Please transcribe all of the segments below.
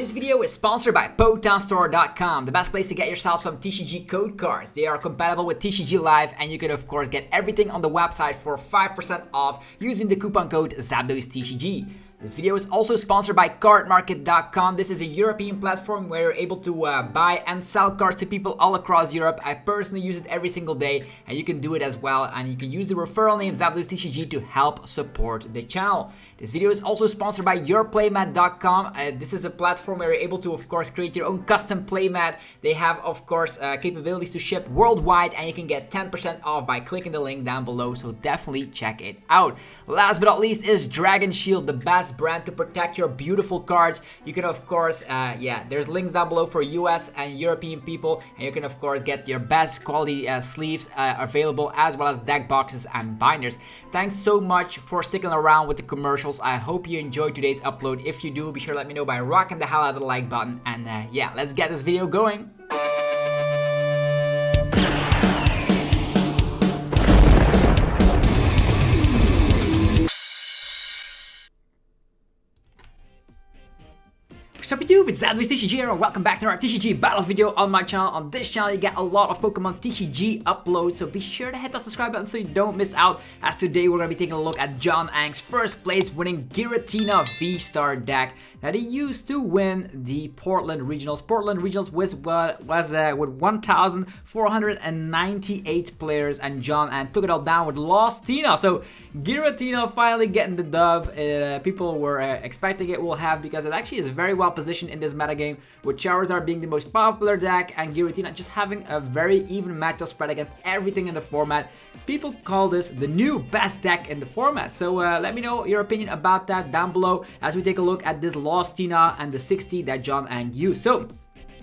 This video is sponsored by PokemonStore.com, the best place to get yourself some TCG code cards. They are compatible with TCG Live, and you can of course get everything on the website for 5% off using the coupon code ZABOYSTCG. This video is also sponsored by cardmarket.com. This is a European platform where you're able to buy and sell cards to people all across Europe. I personally use it every single day, and you can do it as well. And you can use the referral name ZABOYSTCG to help support the channel. This video is also sponsored by yourplaymat.com. This is a platform where you're able to, of course, create your own custom playmat. They have, of course, capabilities to ship worldwide, and you can get 10% off by clicking the link down below. So definitely check it out. Last but not least is Dragon Shield, the best brand to protect your beautiful cards. You can of course there's links down below for US and European people, and you can of course get your best quality sleeves available, as well as deck boxes and binders. Thanks so much for sticking around with the commercials. I hope you enjoyed today's upload. If you do, be sure to let me know by rocking the hell out of the like button, and let's get this video going. Sup YouTube, it's ZABOYSTCG here, and welcome back to our TCG battle video on my channel. On this channel you get a lot of Pokemon TCG uploads, so be sure to hit that subscribe button so you don't miss out, as today we're going to be taking a look at Jon Eng's first place winning Giratina V-STAR deck that he used to win the Portland Regionals. Portland Regionals was with 1,498 players, and Jon Eng took it all down with Lost Tina. So Giratina finally getting the dub. People were expecting it will have, because it actually is very well positioned in this metagame, with Charizard being the most popular deck and Giratina just having a very even matchup spread against everything in the format. People call this the new best deck in the format. So let me know your opinion about that down below as we take a look at this Lost Tina and the 60 that Jon Eng used. So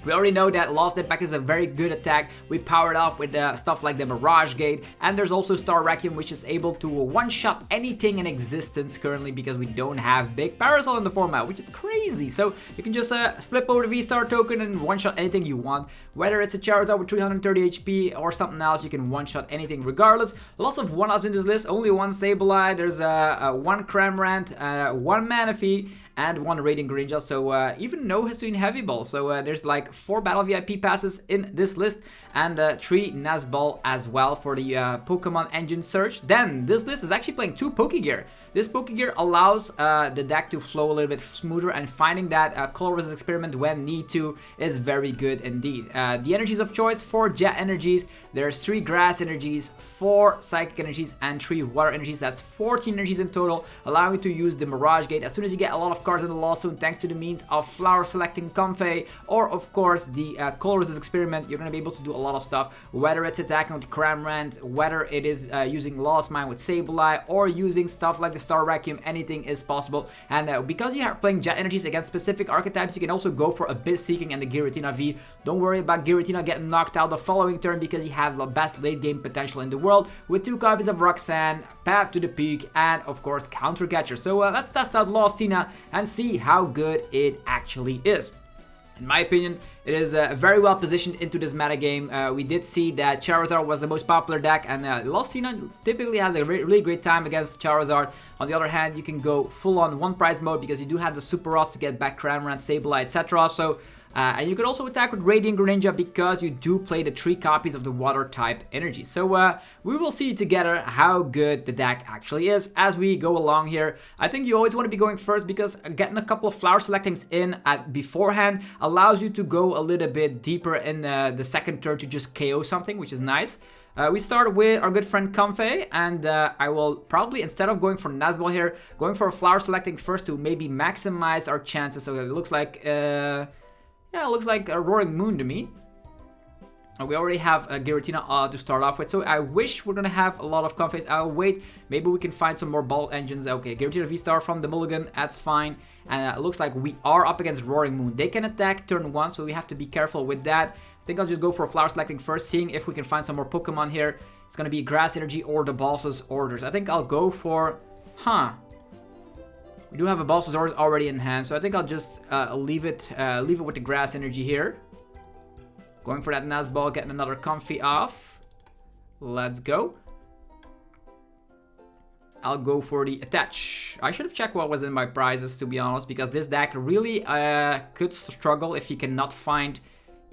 we already know that Lost Impact is a very good attack. We powered up with stuff like the Mirage Gate, and there's also Star Vacuum, which is able to one-shot anything in existence currently, because we don't have big Parasol in the format, which is crazy. So you can just flip over the V-Star token and one-shot anything you want. Whether it's a Charizard with 330 HP or something else, you can one-shot anything regardless. Lots of one-ups in this list. Only one Sableye, there's one Cramorant, one Manaphy, and one Radiant Greninja, so even no history in Heavy Ball. So there's like 4 Battle VIP passes in this list, and 3 Nazball as well for the Pokemon engine search. Then this list is actually playing 2 Pokegear. This Pokegear allows the deck to flow a little bit smoother, and finding that color resist experiment when need to is very good indeed. The energies of choice: 4 Jet energies, there's 3 Grass energies, 4 Psychic energies, and 3 Water energies. That's 14 energies in total, allowing you to use the Mirage Gate as soon as you get a lot of cards in the Lost Zone, thanks to the means of flower selecting Comfey, or of course the color resist experiment. You're going to be able to do a lot of stuff, whether it's attacking with Cramorant, whether it is using Lost Mine with Sableye, or using stuff like the Star Vacuum. Anything is possible. And because you are playing Jet energies against specific archetypes, you can also go for Abyss Seeking and the Giratina V. Don't worry about Giratina getting knocked out the following turn, because you have the best late game potential in the world with 2 copies of Roxanne, Path to the Peak, and of course Counter Catcher. So let's test out Lost Tina and see how good it actually is. In my opinion, it is very well positioned into this metagame. We did see that Charizard was the most popular deck, and Lost Tina typically has a really great time against Charizard. On the other hand, you can go full on one prize mode, because you do have the Super Rods to get back Cramorant, Sableye, etc. So and you can also attack with Radiant Greninja, because you do play the 3 copies of the water type energy. So we will see together how good the deck actually is as we go along here. I think you always want to be going first, because getting a couple of flower selectings in beforehand allows you to go a little bit deeper in the second turn to just KO something, which is nice. We start with our good friend Comfey, and I will probably, instead of going for Nazball here, going for a flower selecting first to maybe maximize our chances. So it looks like yeah, it looks like a Roaring Moon to me. We already have a Giratina to start off with, so I wish we're gonna have a lot of Comfeys. I'll wait, maybe we can find some more ball engines. Okay, Giratina V-STAR from the mulligan, that's fine. And it looks like we are up against Roaring Moon. They can attack turn 1, so we have to be careful with that. I think I'll just go for flower selecting first, seeing if we can find some more Pokemon here. It's gonna be Grass Energy or the Balsa's Orders. I think I'll go for, we do have a Balsa's Orders already in hand, so I think I'll just leave it with the Grass Energy here. Going for that Nazball, getting another Comfey off. Let's go. I'll go for the attach. I should have checked what was in my prizes, to be honest, because this deck really could struggle if you cannot find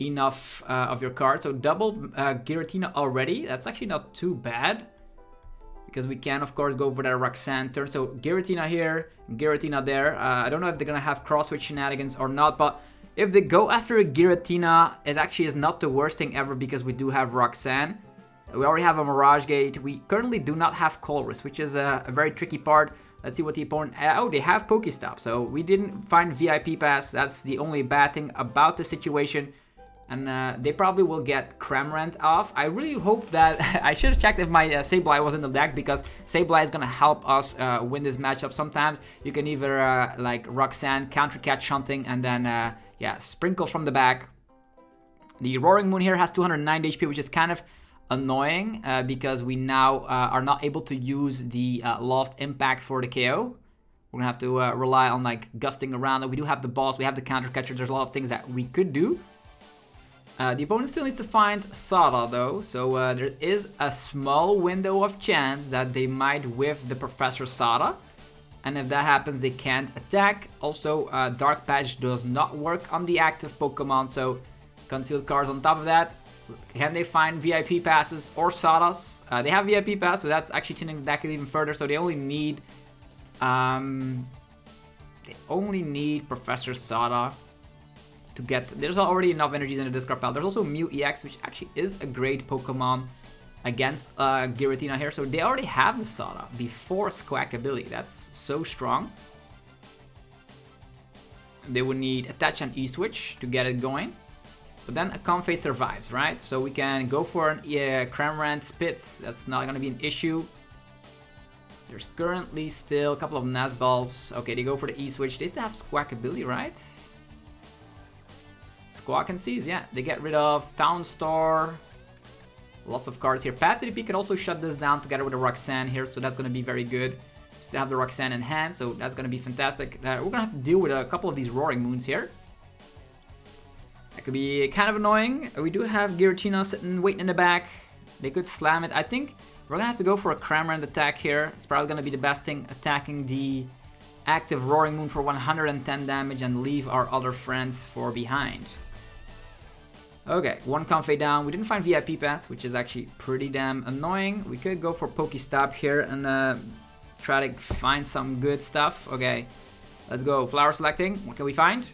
enough of your cards. So double Giratina already. That's actually not too bad, because we can, of course, go for that Roxanne turn. So Giratina here, Giratina there. I don't know if they're going to have cross-switch shenanigans or not, but if they go after a Giratina, it actually is not the worst thing ever, because we do have Roxanne. We already have a Mirage Gate. We currently do not have Colress, which is a very tricky part. Let's see what the opponent... oh, they have Pokestop, so we didn't find VIP Pass. That's the only bad thing about the situation. And they probably will get Cramorant off. I really hope that... I should have checked if my Sableye was in the deck, because Sableye is going to help us win this matchup. Sometimes you can either, like Roxanne, counter catch something, and then, yeah, sprinkle from the back. The Roaring Moon here has 209 HP, which is kind of annoying, because we now are not able to use the Lost Impact for the KO. We're gonna have to rely on like gusting around. We do have the boss, we have the counter catcher. There's a lot of things that we could do. The opponent still needs to find Sada though, so there is a small window of chance that they might whiff the Professor Sada. And if that happens, they can't attack. Also, Dark Patch does not work on the active Pokemon, so concealed cards on top of that. Can they find VIP passes or Sadas? They have VIP pass, so that's actually tuning the deck even further. So they only need Professor Sada to get. There's already enough energies in the discard pile. There's also Mew EX, which actually is a great Pokemon against Giratina here. So they already have the Sada before Squawk ability. That's so strong. They would need Attach and E-Switch to get it going. But then a Comfey survives, right? So we can go for an Cramorant Spit. That's not going to be an issue. There's currently still a couple of Nazballs. Okay, they go for the E-Switch. They still have Squawk ability, right? Squawk and Seize, yeah. They get rid of Town Store. Lots of cards here. Path to the Peak can also shut this down together with a Roxanne here. So that's going to be very good. Still have the Roxanne in hand, so that's going to be fantastic. We're going to have to deal with a couple of these Roaring Moons here. That could be kind of annoying. We do have Giratina sitting, waiting in the back. They could slam it. I think we're going to have to go for a Cramorant attack here. It's probably going to be the best thing, attacking the active Roaring Moon for 110 damage and leave our other friends for behind. Okay, one Comfey down. We didn't find VIP Pass, which is actually pretty damn annoying. We could go for Pokestop here and try to find some good stuff. Okay, let's go. Flower selecting. What can we find?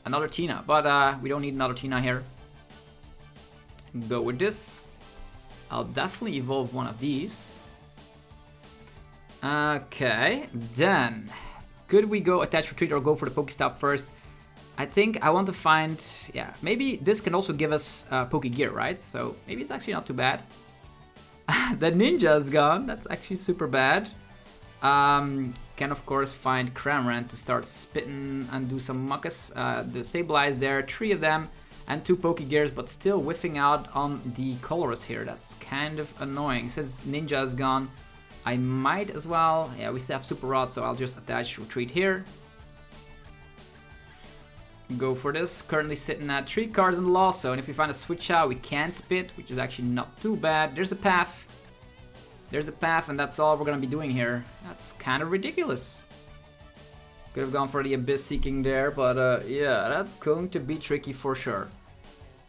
Another Tina, but we don't need another Tina here. Go with this. I'll definitely evolve one of these. Okay, then could we go Attach Retreat or go for the Pokestop first? I think I want to find, yeah, maybe this can also give us Pokegear, right? So maybe it's actually not too bad. The ninja is gone. That's actually super bad. Can of course find Cramorant to start spitting and do some muckus. The Sableye is there, 3 of them, and 2 Pokegears, but still whiffing out on the Colress here. That's kind of annoying. Since Ninja is gone, I might as well. Yeah, we still have Super Rod, so I'll just Attach Retreat here. Go for this. Currently sitting at 3 cards in the Lost Zone. If we find a Switch out, we can spit, which is actually not too bad. There's a Path. There's a Path, and that's all we're going to be doing here. That's kind of ridiculous. Could have gone for the Abyss Seeking there, but yeah, that's going to be tricky for sure.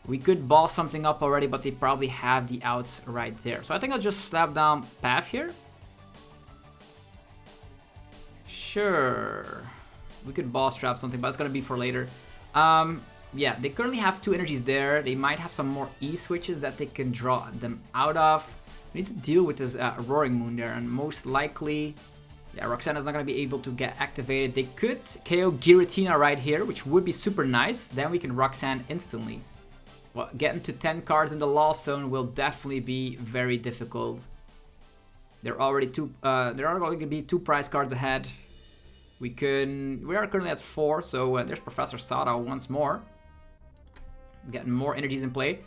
We could ball something up already, but they probably have the outs right there. So I think I'll just slap down Path here. Sure. We could ball strap something, but it's going to be for later. Yeah, they currently have 2 energies there. They might have some more E-switches that they can draw them out of. We need to deal with this Roaring Moon there, and most likely, yeah, Roxanne is not going to be able to get activated. They could KO Giratina right here, which would be super nice. Then we can Roxanne instantly. Well, getting to 10 cards in the Lost Zone will definitely be very difficult. There are already going to be 2 prize cards ahead. We are currently at 4, so there's Professor Sada once more. Getting more energies in play.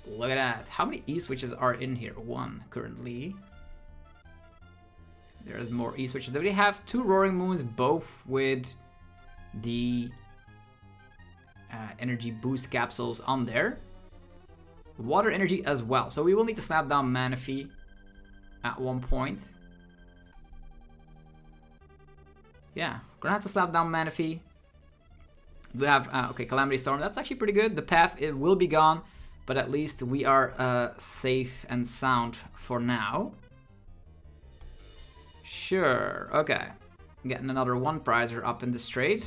Look at that. How many E-switches are in here? 1 currently. There's more E-switches. They have 2 Roaring Moons, both with the energy boost capsules on there. Water energy as well. So we will need to snap down Manaphy. at one point. Yeah, gonna have to slap down Manaphy. We have, okay, Calamity Storm. That's actually pretty good. The path, it will be gone, but at least we are safe and sound for now. Sure, okay. Getting another one prizer up in the straight.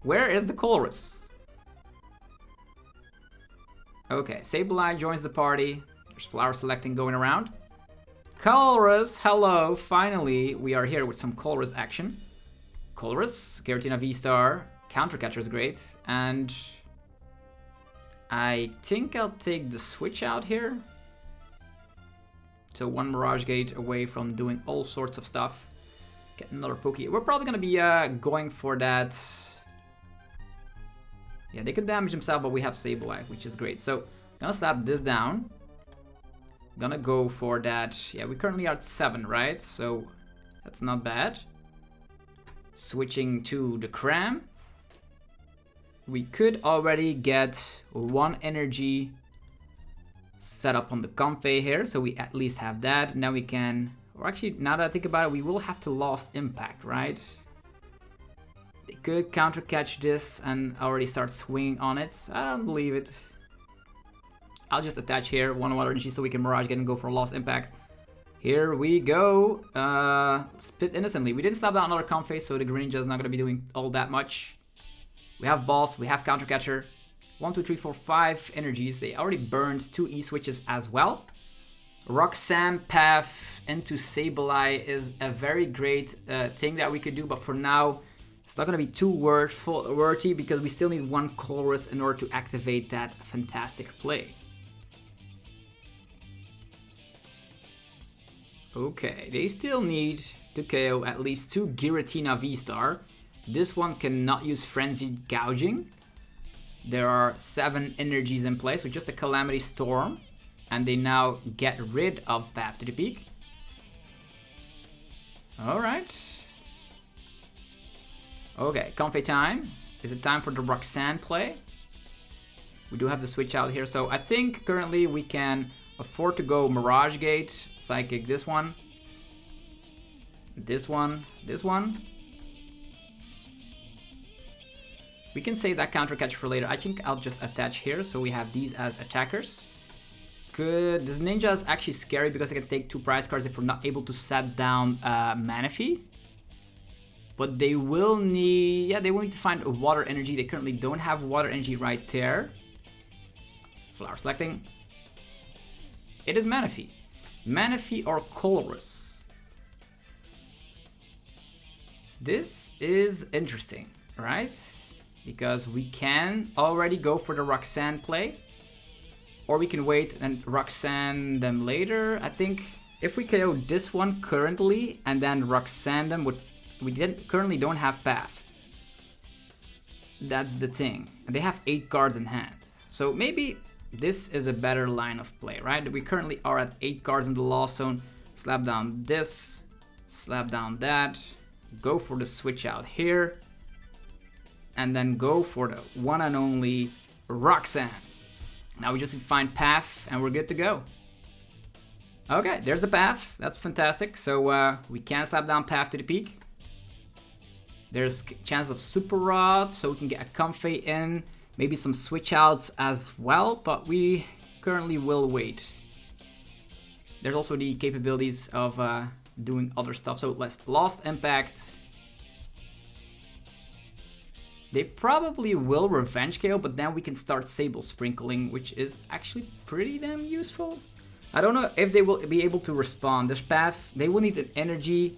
Where is the Colress? Okay, Sableye joins the party. There's flower selecting going around. Colress, hello. Finally, we are here with some Colress action. Colress, Giratina VSTAR. Counter Catcher is great. And I think I'll take the switch out here. So one Mirage Gate away from doing all sorts of stuff. Get another Poké. We're probably going to be going for that. Yeah, they can damage themselves, but we have Sableye, which is great. So, gonna slap this down. Gonna go for that. Yeah, we currently are at 7, right? So, that's not bad. Switching to the Cram. We could already get 1 energy set up on the Comfey here. So, we at least have that. Now we can... Or actually, now that I think about it, we will have to Lost Impact, right? They could counter catch this and already start swinging on it. I don't believe it. I'll just attach here 1 water energy so we can Mirage Gate and go for a Lost Impact. Here we go. Spit innocently. We didn't slap down another Comfey, so the Greninja is not going to be doing all that much. We have Boss, we have Counter Catcher. 1, 2, 3, 4, 5 energies. They already burned 2 E-switches as well. Roxanne Path into Sableye is a very great thing that we could do, but for now, it's not going to be too worthy because we still need 1 Colress in order to activate that fantastic play. Okay, they still need to KO at least 2 Giratina VSTAR. This one cannot use Frenzied Gouging. There are 7 energies in place with just a Calamity Storm. And they now get rid of Path to the Peak. Alright. Okay, Comfey time. Is it time for the Roxanne play? We do have the switch out here, so I think currently we can afford to go Mirage Gate, Psychic this one, this one, this one. We can save that Counter Catch for later. I think I'll just attach here, so we have these as attackers. Good. This Ninja is actually scary because I can take 2 prize cards if we're not able to set down Manaphy. But they will need, yeah, they will need to find a water energy. They currently don't have water energy right there. Flower selecting. It is Manaphy. Manaphy or Colress. This is interesting, right? Because we can already go for the Roxanne play. Or we can wait and Roxanne them later. I think if we KO this one currently and then Roxanne them with... We currently don't have Path. That's the thing. They have 8 cards in hand. So maybe this is a better line of play, right? We currently are at 8 cards in the Lost Zone. Slap down this. Slap down that. Go for the switch out here. And then go for the one and only Roxanne. Now we just need to find Path and we're good to go. Okay, there's the Path. That's fantastic. So we can slap down Path to the Peak. There's chance of Super Rod, so we can get a Comfey in. Maybe some switch outs as well, but we currently will wait. There's also the capabilities of doing other stuff. So let's Lost Impact. They probably will Revenge KO, but then we can start Sable Sprinkling, which is actually pretty damn useful. I don't know if they will be able to respond. This Path, they will need an energy.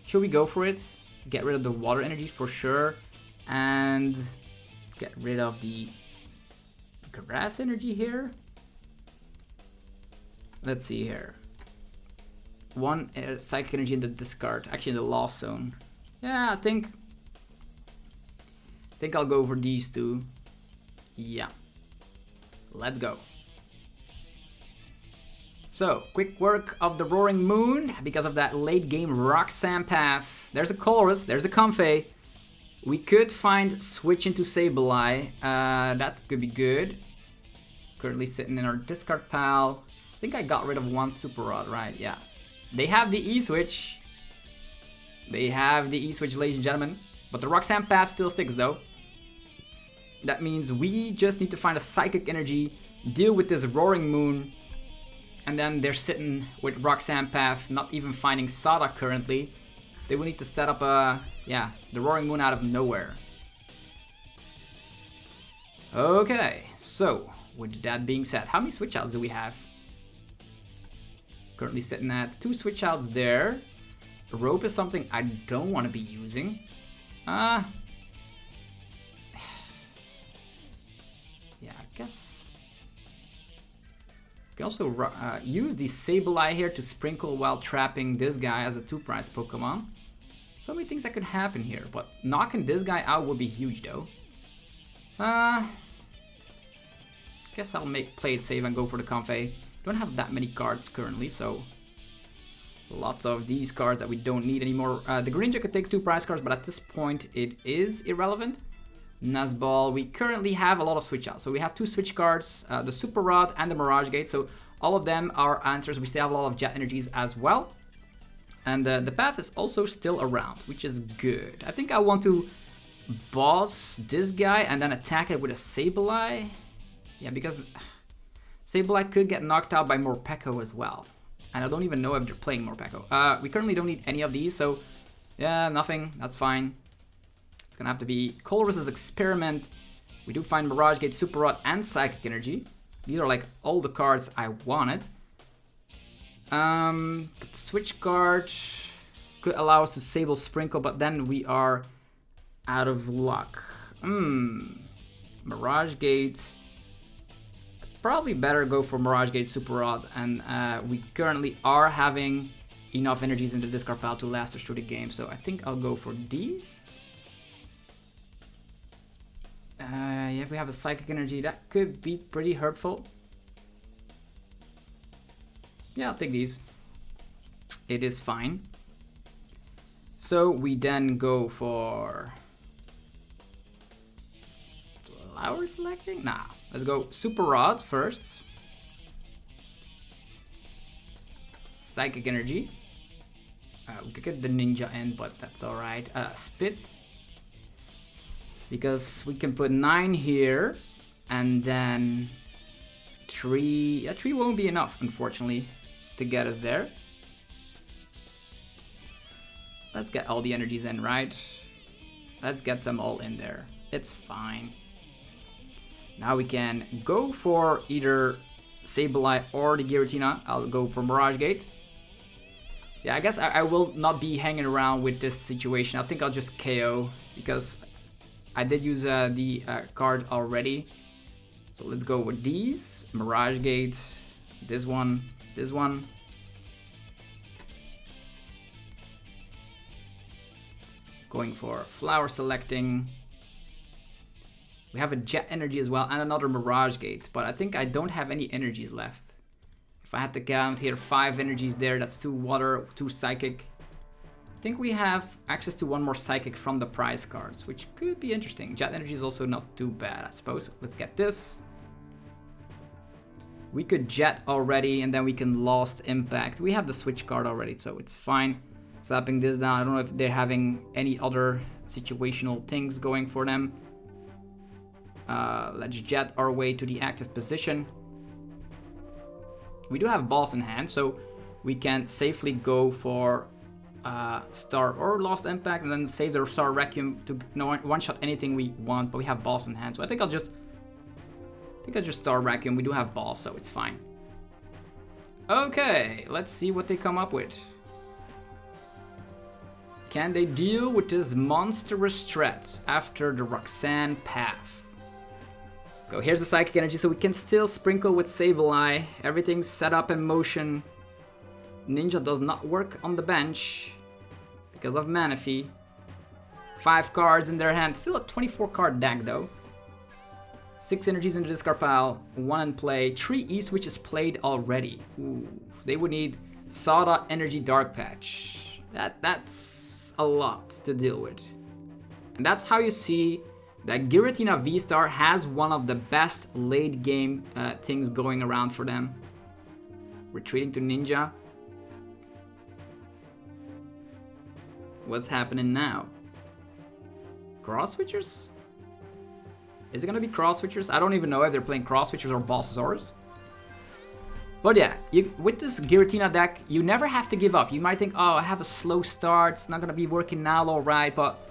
Should we go for it? Get rid of the water energies for sure. And get rid of the grass energy here. Let's see here. 1 psychic energy in the discard. Actually in the Lost Zone. Yeah, I think I'll go for these 2. Yeah. Let's go. So, quick work of the Roaring Moon because of that late game Roxanne Path. There's a Colress, there's a Comfey. We could find switch into Sableye. That could be good. Currently sitting in our discard pile. I think I got rid of one Super Rod, right? Yeah. They have the E-Switch. They have the E-Switch, ladies and gentlemen. But the Roxanne Path still sticks, though. That means we just need to find a Psychic Energy, deal with this Roaring Moon, and then they're sitting with Roxanne Path, not even finding Sada currently. They will need to set up the Roaring Moon out of nowhere. Okay, so with that being said, how many switch outs do we have? Currently sitting at 2 switch outs there. Rope is something I don't want to be using. Yeah, I guess. You can also use the Sableye here to sprinkle while trapping this guy as a 2-prize Pokemon. So many things that could happen here, but knocking this guy out would be huge though. Guess I'll play it safe and go for the Comfey. Don't have that many cards currently, so lots of these cards that we don't need anymore. The Greninja could take 2 prize cards, but at this point it is irrelevant. Nuzball, we currently have a lot of switch outs. So we have 2 switch cards, the Super Rod and the Mirage Gate. So all of them are answers. We still have a lot of Jet Energies as well. And the Path is also still around, which is good. I think I want to boss this guy and then attack it with a Sableye. Yeah, because Sableye could get knocked out by Morpeko as well. And I don't even know if they're playing Morpeko. We currently don't need any of these, so yeah, nothing. That's fine. It's gonna have to be Colress's Experiment. We do find Mirage Gate, Super Rod, and Psychic Energy. These are like all the cards I wanted. Switch card could allow us to Sable Sprinkle, but then we are out of luck. Mirage Gate. Probably better go for Mirage Gate, Super Rod, and we currently are having enough energies in the discard pile to last us through the game, so I think I'll go for these. Yeah, if we have a Psychic Energy, that could be pretty hurtful. Yeah, I'll take these. It is fine. So we then go for Flower Selecting? Nah. Let's go Super Rod first. Psychic Energy. We could get the Ninja in, but that's alright. Spits. Because we can put 9 here. And then 3. Yeah, 3 won't be enough, unfortunately, to get us there. Let's get all the energies in, right? Let's get them all in there. It's fine. Now we can go for either Sableye or the Giratina. I'll go for Mirage Gate. Yeah, I guess I will not be hanging around with this situation. I think I'll just KO because I did use the card already. So let's go with these. Mirage Gate, this one, this one. Going for Flower Selecting. We have a Jet Energy as well and another Mirage Gate, but I think I don't have any energies left. If I had to count here, 5 energies there, that's 2 Water, 2 Psychic. I think we have access to 1 more Psychic from the prize cards, which could be interesting. Jet Energy is also not too bad, I suppose. Let's get this. We could Jet already, and then we can Lost Impact. We have the Switch card already, so it's fine. Slapping this down, I don't know if they're having any other situational things going for them. Let's Jet our way to the active position. We do have balls in hand, so we can safely go for Star or Lost Impact and then save the Star Requiem to one-shot anything we want, but we have balls in hand, so I think I'll just Star Requiem. We do have balls, so it's fine. Okay, let's see what they come up with. Can they deal with this monstrous threat after the Roxanne Path? Go, here's the Psychic Energy, so we can still sprinkle with Sableye. Everything's set up in motion. Ninja does not work on the bench because of Manaphy. 5 cards in their hand. Still a 24 card deck though. 6 energies in the discard pile. 1 in play. 3 East, which is played already. Ooh, they would need Sada Energy Dark Patch. That's a lot to deal with. And that's how you see that Giratina VSTAR has one of the best late game things going around for them. Retreating to Ninja. What's happening now? Cross switchers? Is it gonna be cross switchers? I don't even know if they're playing cross switchers or Balsasaurus. But yeah, with this Giratina deck, you never have to give up. You might think, oh, I have a slow start, it's not gonna be working now, alright, but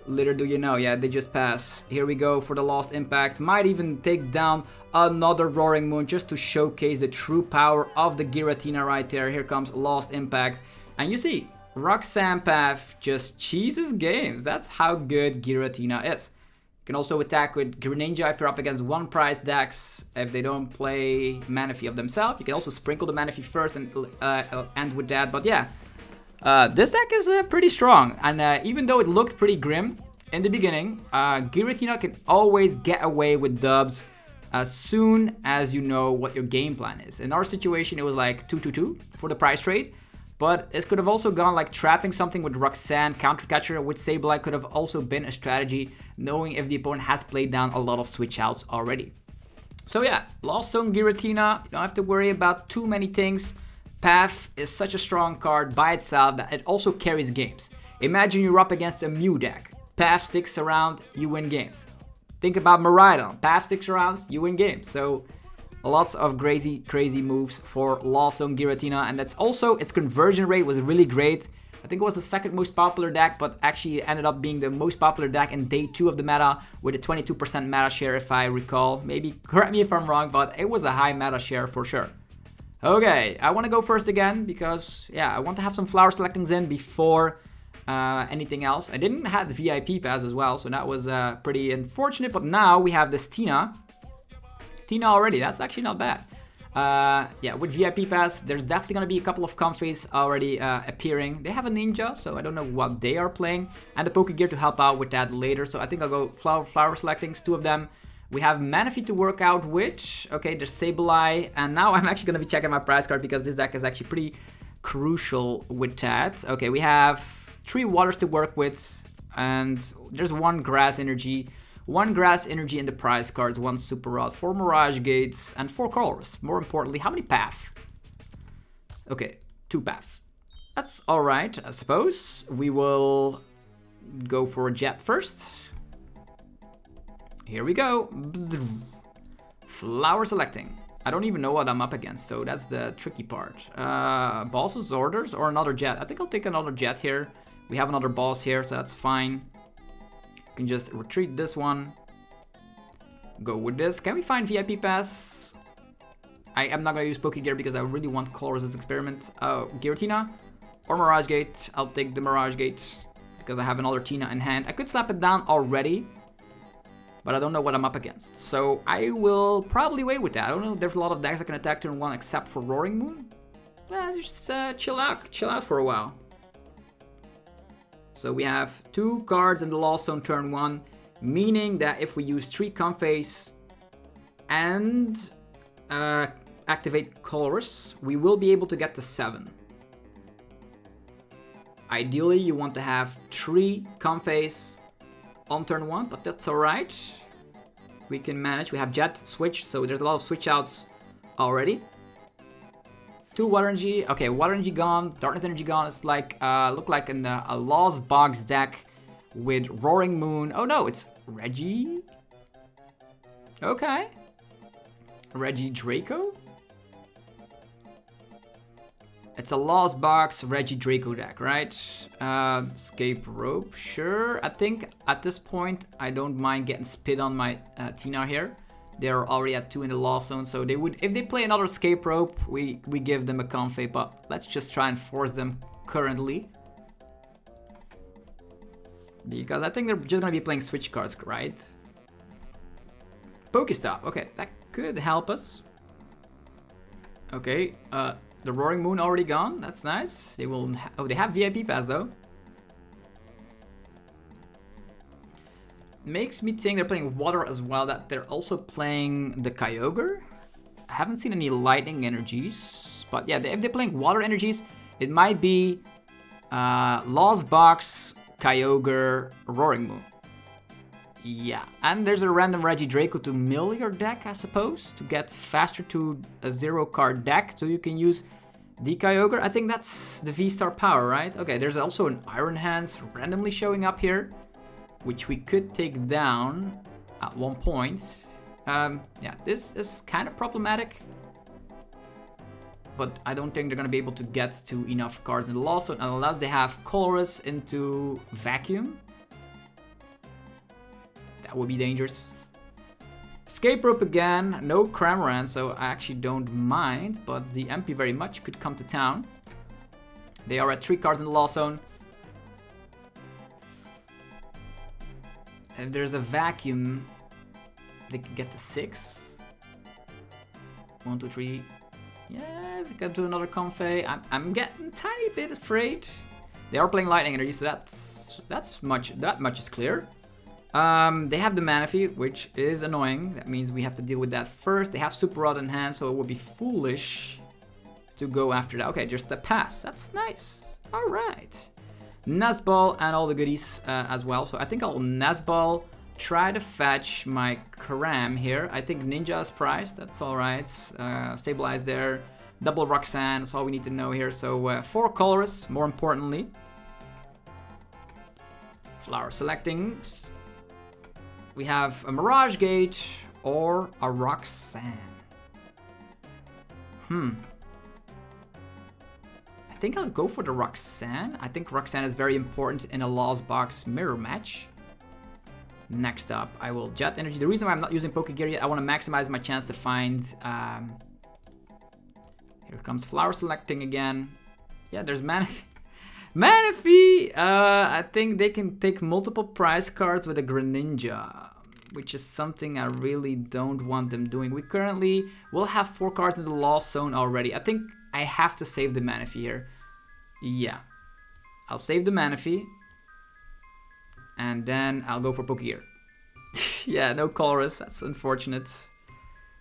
little do you know, yeah, they just pass. Here we go for the Lost Impact. Might even take down another Roaring Moon just to showcase the true power of the Giratina right there. Here comes Lost Impact. And you see, Roxanne Path just cheeses games. That's how good Giratina is. You can also attack with Greninja if you're up against one price decks. If they don't play Manaphy of themselves, you can also sprinkle the Manaphy first and end with that. But yeah, this deck is pretty strong. And even though it looked pretty grim in the beginning, Giratina can always get away with dubs as soon as you know what your game plan is. In our situation, it was like 2-2-2 for the price trade. But it could have also gone like trapping something with Roxanne, countercatcher with Sableye could have also been a strategy, knowing if the opponent has played down a lot of switch outs already. So yeah, Lost Zone Giratina, you don't have to worry about too many things. Path is such a strong card by itself that it also carries games. Imagine you're up against a Mew deck. Path sticks around, you win games. Think about Miraidon. Path sticks around, you win games. So lots of crazy moves for Lost Zone Giratina, and that's also its conversion rate was really great. I think it was the second most popular deck, but actually ended up being the most popular deck in day 2 of the meta with a 22% meta share if I recall. Maybe correct me if I'm wrong, but it was a high meta share for sure. Okay, I want to go first again because yeah, I want to have some flower selectings in before anything else. I didn't have the VIP pass as well, so that was pretty unfortunate, but now we have this Tina already. That's actually not bad. Yeah, with VIP pass, there's definitely gonna be a couple of Comfeys already appearing. They have a Ninja, so I don't know what they are playing, and the Pokegear to help out with that later. So I think I'll go flower selectings, 2 of them. We have Manaphy to work out which. Okay, there's Sableye, and now I'm actually gonna be checking my prize card because this deck is actually pretty crucial with that. Okay, we have 3 waters to work with, and there's 1 grass energy. 1 grass energy in the prize cards, 1 super rod, 4 mirage gates, and 4 colors. More importantly, how many paths? Okay, 2 paths. That's alright, I suppose. We will go for a jet first. Here we go. Flower selecting. I don't even know what I'm up against, so that's the tricky part. Boss's orders or another jet? I think I'll take another jet here. We have another boss here, so that's fine. Can just retreat this one. Go with this. Can we find VIP pass? I am not gonna use Pokegear because I really want Color's experiment. Giratina or Mirage Gate. I'll take the Mirage Gate because I have another Tina in hand. I could slap it down already, but I don't know what I'm up against. So I will probably wait with that. I don't know. There's a lot of decks that can attack turn 1 except for Roaring Moon. Just chill out for a while. So we have 2 cards in the Lost Zone turn 1, meaning that if we use 3 Comfeys and activate Colorus, we will be able to get to 7. Ideally, you want to have 3 Comfeys on turn 1, but that's alright. We can manage. We have Jet switch, so there's a lot of switch outs already. 2 water energy. Okay, water energy gone. Darkness energy gone. It's like look like a Lost Box deck with Roaring Moon. Oh no, it's Reggie. Okay, Reggie Draco. It's a Lost Box Reggie Draco deck, right? Escape Rope, sure. I think at this point I don't mind getting spit on my Tina here. They're already at 2 in the Lost Zone, so they would, if they play another Escape Rope, we give them a Comfey, but let's just try and force them currently. Because I think they're just gonna be playing switch cards, right? Pokestop, okay, that could help us. Okay, the Roaring Moon already gone, that's nice. They will, oh, they have VIP pass though. Makes me think they're playing water as well, that they're also playing the Kyogre. I haven't seen any lightning energies, but yeah, if they're playing water energies, it might be Lost Box, Kyogre, Roaring Moon. Yeah, and there's a random Regidrago to mill your deck, I suppose, to get faster to a 0-card deck, so you can use the Kyogre. I think that's the V-Star power, right? Okay, there's also an Iron Hands randomly showing up here, which we could take down at one point. Yeah, this is kind of problematic, but I don't think they're going to be able to get to enough cards in the Lost Zone unless they have Colress into Vacuum. That would be dangerous. Escape Rope again, no Cramorant, so I actually don't mind, but the MP very much could come to town. They are at 3 cards in the Lost Zone. If there's a Vacuum, they can get to 6. 1, 2, 3. Yeah, we can do another Comfey. I'm getting a tiny bit afraid. They are playing Lightning Energy, so that much is clear. They have the Manaphy, which is annoying. That means we have to deal with that first. They have Super Rod in hand, so it would be foolish to go after that. Okay, just a pass. That's nice. All right. Nest Ball and all the goodies as well. So I think I'll Nest Ball, try to fetch my Cram here. I think Ninja is priced. That's all right. Sableye is there. Double Roxanne. That's all we need to know here. So 4 Colress, more importantly. Flower selecting. We have a Mirage Gate or a Roxanne. I think I'll go for the Roxanne. I think Roxanne is very important in a Lost Box mirror match. Next up, I will Jet Energy. The reason why I'm not using Pokegear yet, I want to maximize my chance to find... here comes Flower Selecting again. Yeah, there's Manaphy. Manaphy! I think they can take multiple prize cards with a Greninja, which is something I really don't want them doing. We currently will have 4 cards in the Lost Zone already. I think I have to save the Manaphy here. Yeah. I'll save the Manaphy. And then I'll go for Pokegear. Yeah, no Colress. That's unfortunate.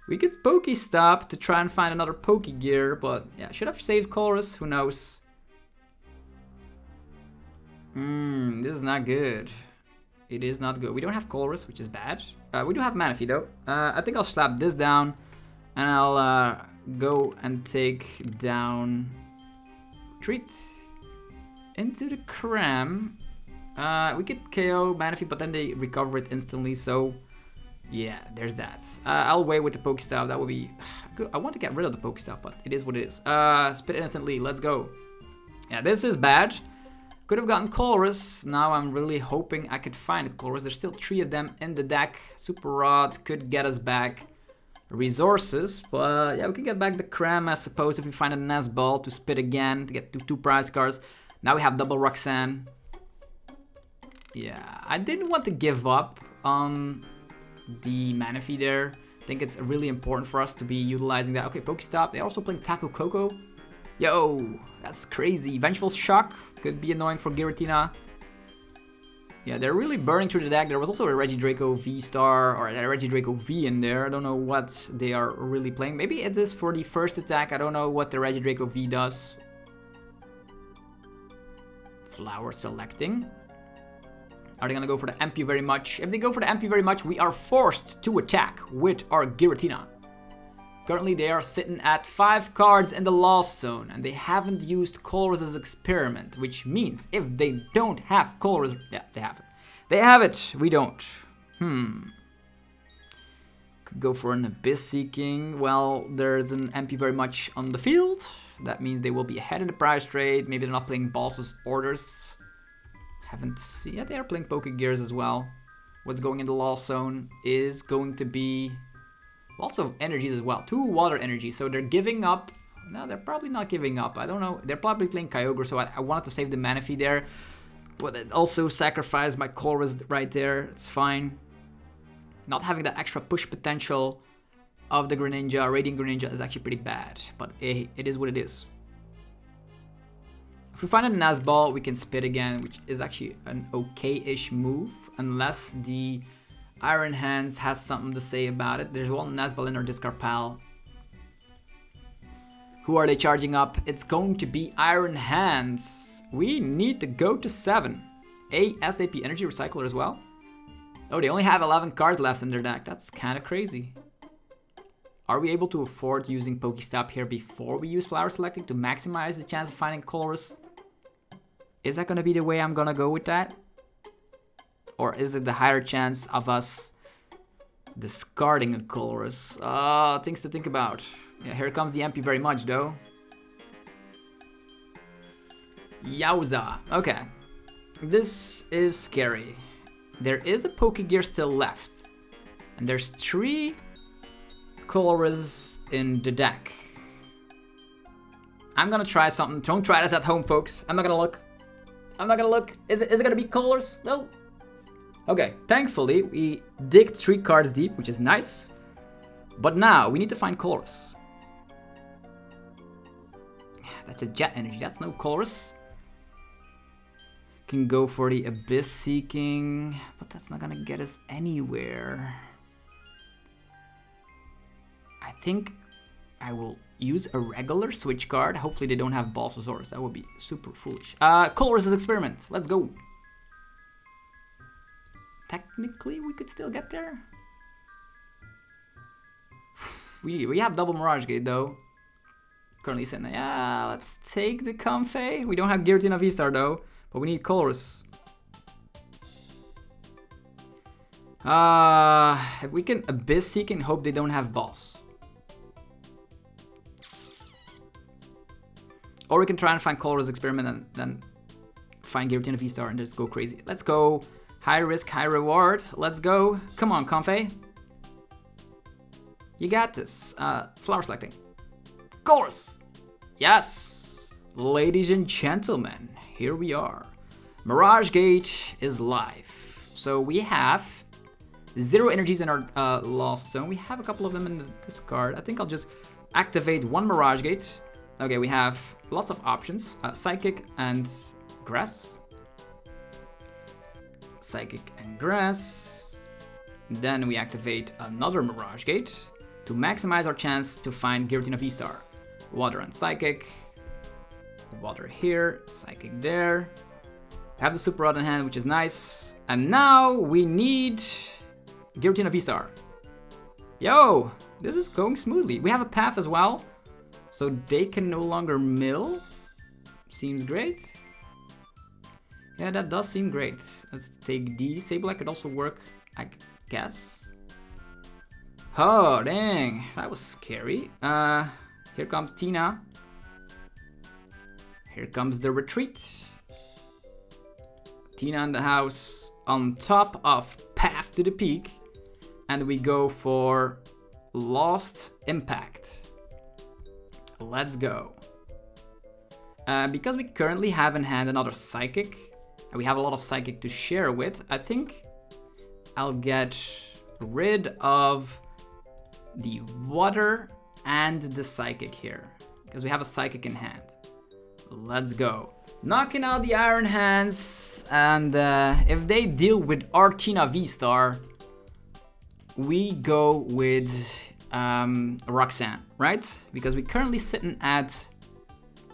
We could Pokestop to try and find another Pokegear, but yeah, should have saved Colress. Who knows? This is not good. It is not good. We don't have Colress, which is bad. We do have Manaphy though. I think I'll slap this down and I'll go and take down Treat into the Cram. We could KO Manaphy, but then they recover it instantly, so yeah, there's that. I'll wait with the Pokestop. That would be good. I want to get rid of the Pokestop, but it is what it is. Spit instantly. Let's go. Yeah, this is bad. Could have gotten Colress. Now I'm really hoping I could find a Colress. There's still 3 of them in the deck. Super Rod could get us back resources, but yeah, we can get back the Cram, I suppose, if we find a Nest Ball to spit again to get 2 prize cards. Now we have double Roxanne. Yeah, I didn't want to give up on the Manaphy there. I think it's really important for us to be utilizing that. Okay, Pokestop. They're also playing Tapu Koko. Yo, that's crazy. Vengeful Shock could be annoying for Giratina. Yeah, they're really burning through the deck. There was also a Regidrago VSTAR or a Regidrago V in there. I don't know what they are really playing. Maybe it is for the first attack. I don't know what the Regidrago V does. Flower selecting. Are they going to go for the MP very much? If they go for the MP very much, we are forced to attack with our Giratina. Currently, they are sitting at 5 cards in the Lost Zone, and they haven't used Colress's Experiment, which means if they don't have Colress... Yeah, they have it. They have it. We don't. Could go for an Abyss Seeking. Well, there's an MP very much on the field. That means they will be ahead in the prize trade. Maybe they're not playing Boss's Orders. Haven't seen... Yeah, they are playing Pokegears as well. What's going in the Lost Zone is going to be... lots of energies as well. 2 water energies. So they're giving up. No, they're probably not giving up. I don't know. They're probably playing Kyogre. So I wanted to save the Manaphy there. But it also sacrificed my Colress right there. It's fine. Not having that extra push potential of the Greninja, Radiant Greninja, is actually pretty bad. But it is what it is. If we find a Nest Ball, we can spit again, which is actually an okay-ish move. Unless the... Iron Hands has something to say about it. There's one Nest Ball in our discard pile. Who are they charging up? It's going to be Iron Hands. We need to go to 7. ASAP Energy Recycler as well. Oh, they only have 11 cards left in their deck. That's kind of crazy. Are we able to afford using Pokestop here before we use Flower Selecting to maximize the chance of finding Colress? Is that going to be the way I'm going to go with that? Or is it the higher chance of us discarding a Colress? Things to think about. Yeah, here comes the MP very much though. Yowza. Okay. This is scary. There is a Pokegear still left. And there's 3 Colress in the deck. I'm gonna try something. Don't try this at home, folks. I'm not gonna look. I'm not gonna look. Is it gonna be Colress? No. Okay, thankfully we digged 3 cards deep, which is nice. But now we need to find Colress. That's a Jet Energy. That's no Colress. Can go for the Abyss Seeking, but that's not gonna get us anywhere. I think I will use a regular switch card. Hopefully they don't have Balsasaurus. That would be super foolish. Colress's Experiment. Let's go. Technically, we could still get there. We have double Mirage Gate though. Currently sitting there. Yeah, let's take the Comfey. We don't have Giratina VSTAR though. But we need Colress. If we can Abyss Seek and hope they don't have Boss. Or we can try and find Colress Experiment and then find Giratina VSTAR and just go crazy. Let's go. High risk, high reward. Let's go. Come on, Comfey. You got this. Flower Selecting. Colress. Yes. Ladies and gentlemen. Here we are. Mirage Gate is live. So we have 0 energies in our Lost Zone. We have a couple of them in the discard. I think I'll just activate 1 Mirage Gate. Okay, we have lots of options. Psychic and Grass. Psychic and Grass. Then we activate another Mirage Gate to maximize our chance to find Giratina VSTAR. Water and Psychic. Water here, Psychic there. Have the Super Rod in hand, which is nice. And now we need Giratina VSTAR. Yo, this is going smoothly. We have a path as well, so they can no longer mill. Seems great. Yeah, that does seem great. Let's take D. Sableye could also work, I guess. Oh, dang. That was scary. Here comes Tina. Here comes the retreat. Tina in the house on top of Path to the Peak. And we go for Lost Impact. Let's go. Because we currently have in hand another Psychic, and we have a lot of Psychic to share with, I think I'll get rid of the Water and the Psychic here. Because we have a Psychic in hand. Let's go. Knocking out the Iron Hands, and if they deal with Giratina VSTAR, we go with Roxanne, right? Because we're currently sitting at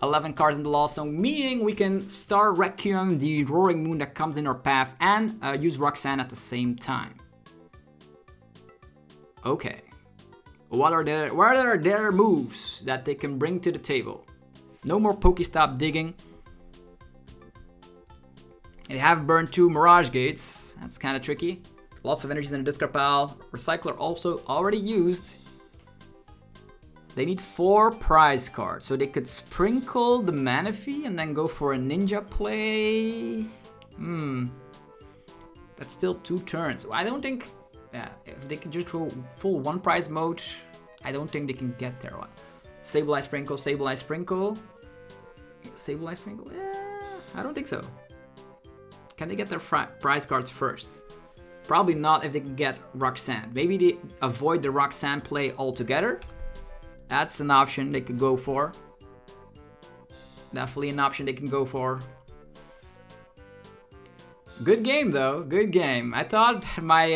11 cards in the Lost Zone, meaning we can Star Requiem, the Roaring Moon that comes in our path, and use Roxanne at the same time. Okay. What are their moves that they can bring to the table? No more Pokestop digging. They have burned 2 Mirage Gates. That's kind of tricky. Lots of energies in the discard pile. Recycler also already used. They need 4 prize cards. So they could sprinkle the Manaphy and then go for a Ninja play. That's still 2 turns. I don't think... Yeah, if they can just go full 1 prize mode, I don't think they can get there. Sableye Sprinkle, Sableye Sprinkle. Sableye Sprinkle? Yeah, I don't think so. Can they get their prize cards first? Probably not if they can get Roxanne. Maybe they avoid the Roxanne play altogether. That's an option they could go for. Definitely an option they can go for. Good game though, good game. I thought my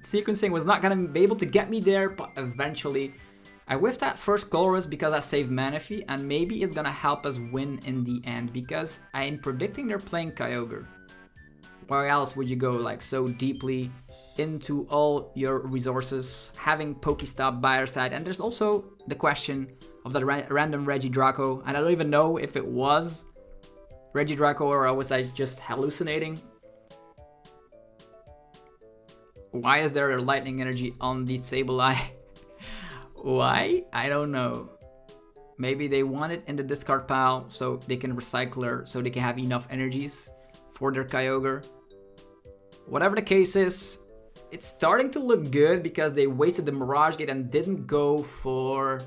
sequencing was not gonna be able to get me there, but eventually I whiffed that first Colress because I saved Manaphy, and maybe it's gonna help us win in the end because I am predicting they're playing Kyogre. Why else would you go like so deeply into all your resources, having Pokestop by your side? And there's also the question of that random Regidraco, and I don't even know if it was Regidraco or was I just hallucinating. Why is there a lightning energy on the Sableye? Why? I don't know. Maybe they want it in the discard pile so they can recycle her, so they can have enough energies for their Kyogre. Whatever the case is, it's starting to look good because they wasted the Mirage Gate and didn't go for...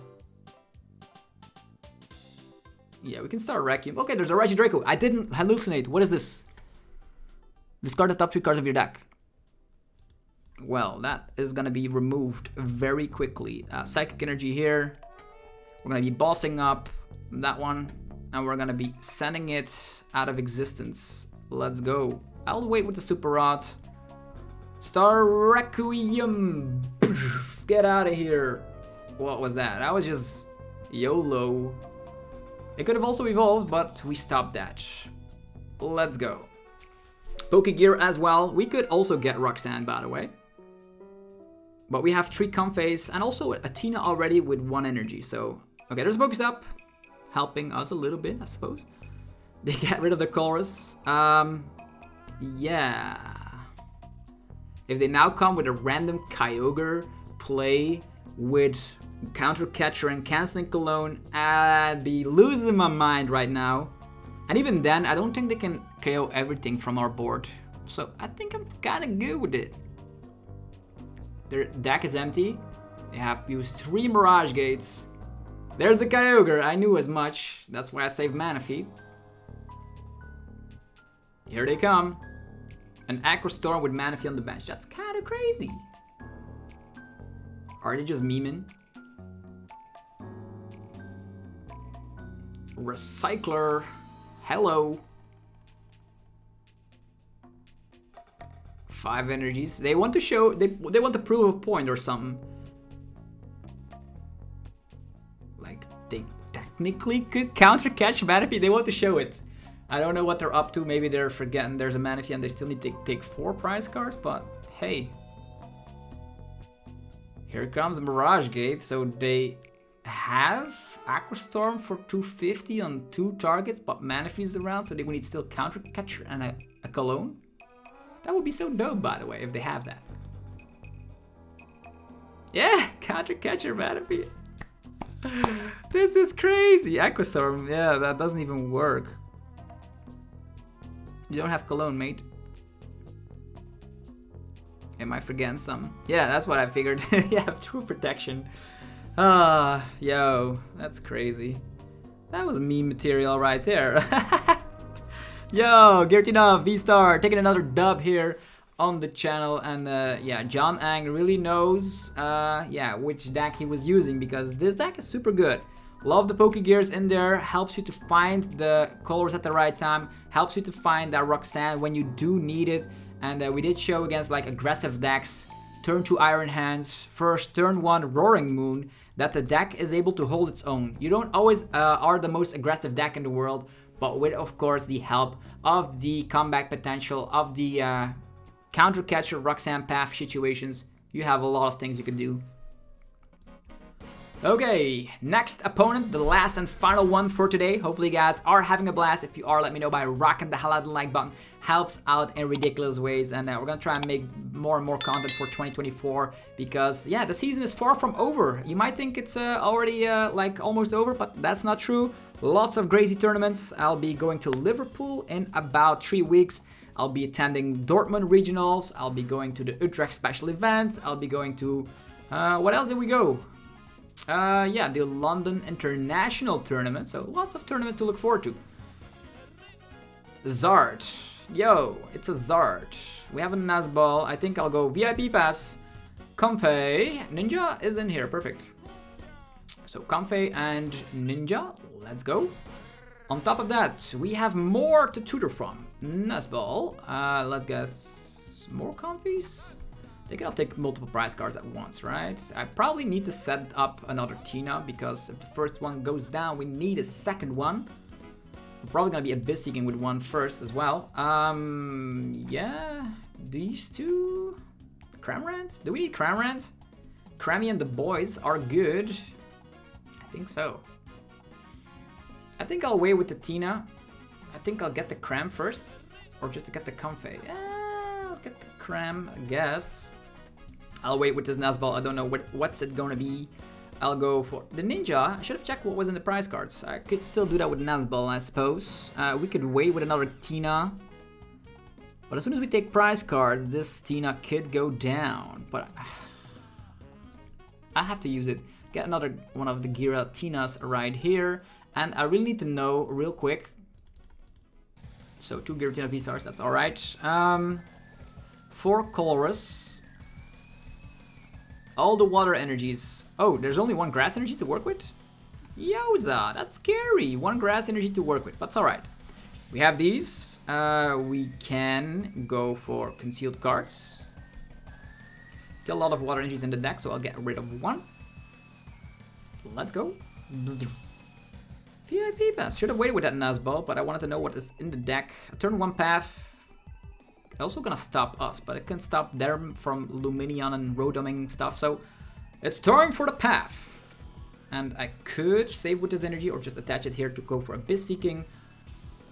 Yeah, we can start Requiem. Okay, there's a Regidraco. I didn't hallucinate. What is this? Discard the top 3 cards of your deck. Well, that is going to be removed very quickly. Psychic Energy here. We're going to be bossing up that one. And we're going to be sending it out of existence. Let's go. I'll wait with the Super Rod. Star Requiem. Get out of here. What was that? That was just YOLO. It could have also evolved, but we stopped that. Let's go. Pokegear as well. We could also get Roxanne, by the way. But we have 3 Comfeys and also a Tina already with 1 energy. So, okay, there's a Pokestop. Helping us a little bit, I suppose. They get rid of the chorus. Yeah. If they now come with a random Kyogre play with Counter Catcher and Canceling Cologne, I'd be losing my mind right now. And even then, I don't think they can KO everything from our board. So I think I'm kind of good with it. Their deck is empty. They have used 3 Mirage Gates. There's the Kyogre. I knew as much. That's why I saved Manaphy. Here they come. An Aqua Storm with Manaphy on the bench. That's kind of crazy. Are they just memeing? Recycler. Hello. 5 energies. They want to show, they want to prove a point or something. Like, they technically could counter catch Manaphy. They want to show it. I don't know what they're up to. Maybe they're forgetting there's a Manaphy and they still need to take 4 prize cards, but hey. Here comes Mirage Gate. So they have Aqua Storm for 250 on 2 targets, but Manaphy's around, so they would need still Counter Catcher and a Cologne. That would be so dope, by the way, if they have that. Yeah, Counter Catcher Manaphy. This is crazy. Aqua Storm, yeah, that doesn't even work. You don't have Cologne, mate. Am I forgetting something? Yeah, that's what I figured. You have true protection. Yo, that's crazy. That was meme material right there. Yo, Giratina VSTAR taking another dub here on the channel, and yeah, Jon Eng really knows yeah, which deck he was using, because this deck is super good. Love the Pokegears in there, helps you to find the colors at the right time, helps you to find that Roxanne when you do need it, and we did show against like aggressive decks, turn 2 Iron Hands, first turn 1 Roaring Moon, that the deck is able to hold its own. You don't always are the most aggressive deck in the world, but with of course the help of the comeback potential of the counter catcher Roxanne Path situations, you have a lot of things you can do. Okay, next opponent, the last and final one for today. Hopefully you guys are having a blast. If you are, let me know by rocking the hell out of the like button. Helps out in ridiculous ways, and we're gonna try and make more and more content for 2024, because yeah, the season is far from over. You might think it's already like almost over, but that's not true. Lots of crazy tournaments. I'll be going to Liverpool in about 3 weeks. I'll be attending Dortmund regionals. I'll be going to the Utrecht special event. I'll be going to what else did we go? Yeah, the London International Tournament, so lots of tournaments to look forward to. Zard. Yo, it's a Zard. We have a Nazball. I think I'll go VIP pass. Comfey. Ninja is in here, perfect. So Comfey and Ninja, let's go. On top of that, we have more to tutor from. Nazball. Let's guess more Comfeys. They can all take multiple prize cards at once, right? I probably need to set up another Tina, because if the first one goes down, we need a second one. We're probably gonna be abyss seeking with one first as well. Yeah, these two. Cramorant? Do we need Cramorant? Crammy and the boys are good. I think so. I think I'll wait with the Tina. I think I'll get the Cram first. Or just to get the Comfey. Yeah, I'll get the Cram, I guess. I'll wait with this Nazball. I don't know what's it gonna be. I'll go for the Ninja. I should have checked what was in the prize cards. I could still do that with Nazball, I suppose. We could wait with another Tina. But as soon as we take prize cards, this Tina could go down. But I have to use it. Get another one of the Giratinas right here. And I really need to know real quick. So 2 Giratina VSTARs, that's alright. 4 Colrus. All the water energies. Oh, there's only 1 grass energy to work with? Yowza, that's scary. 1 grass energy to work with, that's alright. We have these. We can go for concealed cards. Still a lot of water energies in the deck, so I'll get rid of 1. Let's go. VIP pass. Should have waited with that Nazball, but I wanted to know what is in the deck. A turn 1 path. Also gonna stop us, but it can stop them from Luminion and Rodoming stuff, so it's time for the path. And I could save with this energy or just attach it here to go for Abyss Seeking.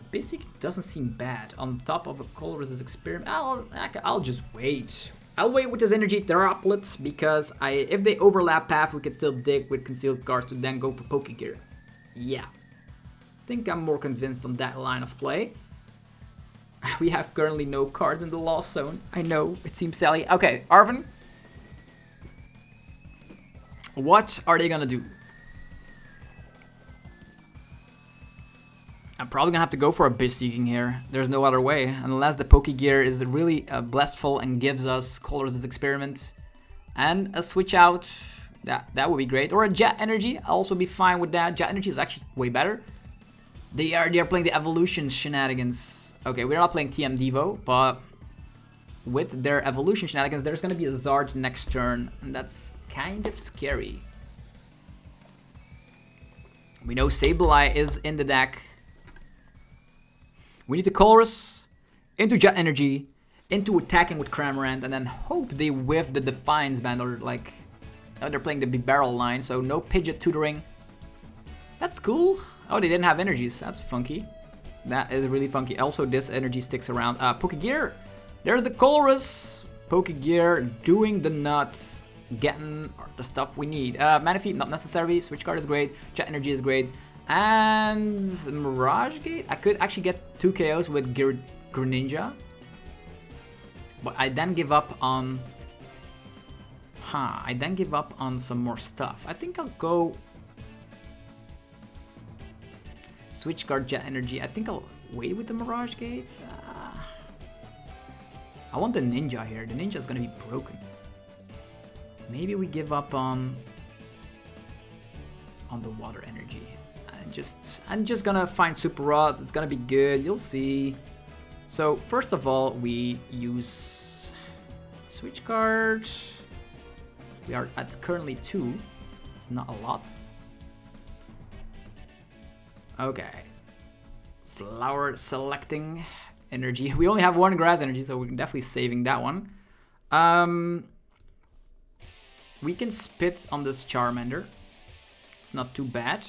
Abyss Seeking doesn't seem bad. On top of a Colress's experiment, I'll just wait. I'll wait with this energy droplets because if they overlap path, we can still dig with concealed cards to then go for Pokegear. Yeah. I think I'm more convinced on that line of play. We have currently no cards in the Lost Zone. I know, it seems silly. Okay, Arvin. What are they gonna do? I'm probably gonna have to go for Abyss Seeking here. There's no other way. Unless the Pokegear is really blessful and gives us Colress's experiment. And a switch out. That would be great. Or a Jet Energy. I'll also be fine with that. Jet Energy is actually way better. They are playing the evolution shenanigans. Okay, we're not playing TM Devo, but with their evolution shenanigans, there's gonna be a Zard next turn, and that's kind of scary. We know Sableye is in the deck. We need the Colress into Jet Energy, into attacking with Cramorant, and then hope they whiff the Defiance Band, or like, they're playing the Bibarel line, so no Pidgeot tutoring. That's cool. Oh, they didn't have energies. That's funky. That is really funky. Also, this energy sticks around. Pokegear. There's the Colress. Pokegear doing the nuts. Getting the stuff we need. Manaphy, not necessary. Switch card is great. Jet Energy is great. And Mirage Gate. I could actually get 2 KOs with Greninja. But I then give up on... I then give up on some more stuff. I think I'll go... Switch card Jet Energy. I think I'll wait with the Mirage Gates. I want the Ninja here. The Ninja is gonna be broken. Maybe we give up on the Water Energy. I'm just gonna find Super Rods. It's gonna be good. You'll see. So first of all, we use Switch card. We are at currently 2. It's not a lot. Okay. Flower selecting energy. We only have 1 grass energy, so we're definitely saving that one. We can spit on this Charmander. It's not too bad.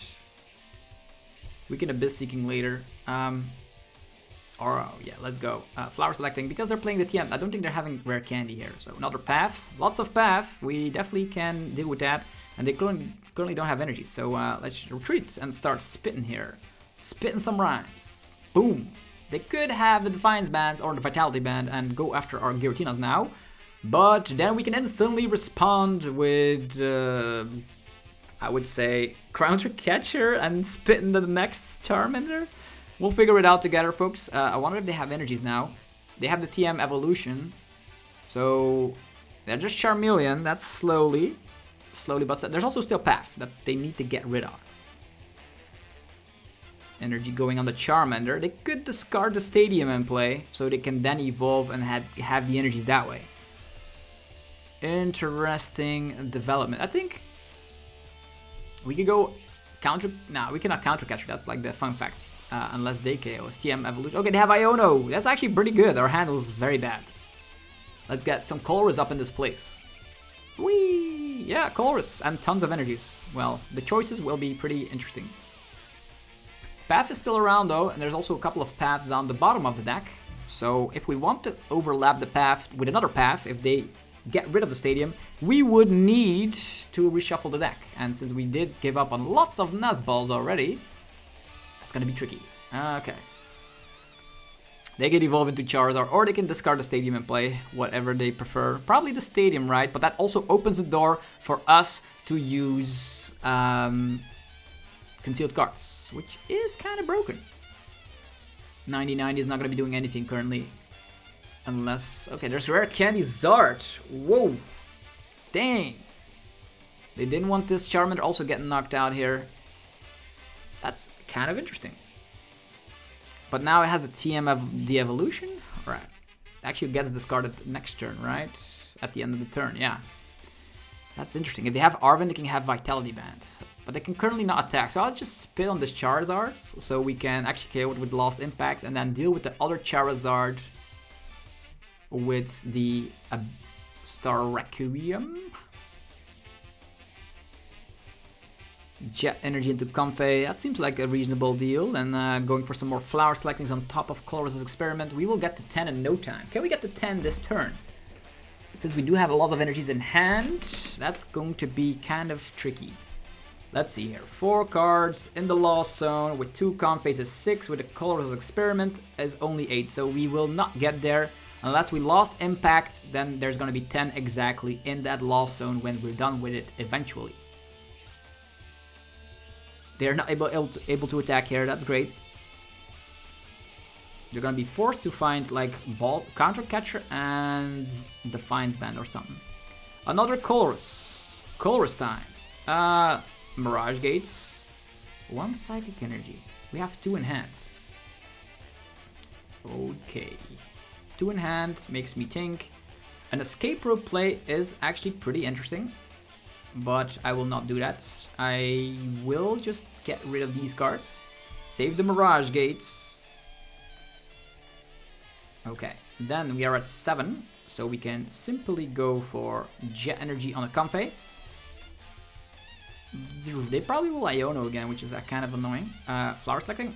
We can Abyss Seeking later. Oh yeah, let's go. Flower selecting, because they're playing the TM. I don't think they're having rare candy here. So another path. Lots of path. We definitely can deal with that. And they currently don't have energy. So let's retreat and start spitting here. Spitting some rhymes. Boom. They could have the Defiance Bands or the Vitality Band and go after our Giratinas now. But then we can instantly respond with, I would say, Counter Catcher and spit into the next Charmander. We'll figure it out together, folks. I wonder if they have energies now. They have the TM Evolution. So they're just Charmeleon. That's slowly, but there's also still Path that they need to get rid of. Energy going on the Charmander. They could discard the Stadium and play, so they can then evolve and have the energies that way. Interesting development. I think we could go counter. No, we cannot counter catcher. That's like the fun fact. Unless they KO. TM Evolution. Okay, they have Iono. That's actually pretty good. Our handle's very bad. Let's get some Colress up in this place. Whee! Yeah, Colress. And tons of energies. Well, the choices will be pretty interesting. Path is still around though, and there's also a couple of paths down the bottom of the deck. So if we want to overlap the path with another path, if they get rid of the stadium, we would need to reshuffle the deck. And since we did give up on lots of Nuzballs already, that's gonna be tricky. Okay. They can evolve into Charizard, or they can discard the stadium and play whatever they prefer. Probably the stadium, right? But that also opens the door for us to use concealed cards, which is kind of broken. 90-90 is not going to be doing anything currently. Unless... Okay, there's Rare Candy Zard. Whoa. Dang. They didn't want this Charmander also getting knocked out here. That's kind of interesting. But now it has a TM of the evolution. Right. Actually, it gets discarded next turn, right? At the end of the turn, yeah. That's interesting. If they have Arven, they can have Vitality Band. But they can currently not attack. So I'll just spit on this Charizard. So we can actually KO it with Lost Impact. And then deal with the other Charizard with the Star Requiem. Jet Energy into Comfey. That seems like a reasonable deal. And going for some more Flower Selectings on top of Colress's Experiment. We will get to 10 in no time. Can we get to 10 this turn? Since we do have a lot of energies in hand, that's going to be kind of tricky. Let's see here. 4 cards in the Lost Zone with 2 Comfeys is 6. With the Colress's Experiment is only 8. So we will not get there. Unless we lost Impact, then there's going to be 10 exactly in that Lost Zone when we're done with it eventually. They're not able to attack here. That's great. They're gonna be forced to find like Ball Counter Catcher and Defiance Band or something. Another Colress. Colress time. Mirage Gates. 1 Psychic Energy. We have 2 in hand. Okay. 2 in hand makes me think. An Escape Rope play is actually pretty interesting. But I will not do that. I will just get rid of these cards. Save the Mirage Gates. Okay, then we are at 7. So we can simply go for Jet Energy on a Comfey. They probably will Iono again, which is kind of annoying. Flower Selecting.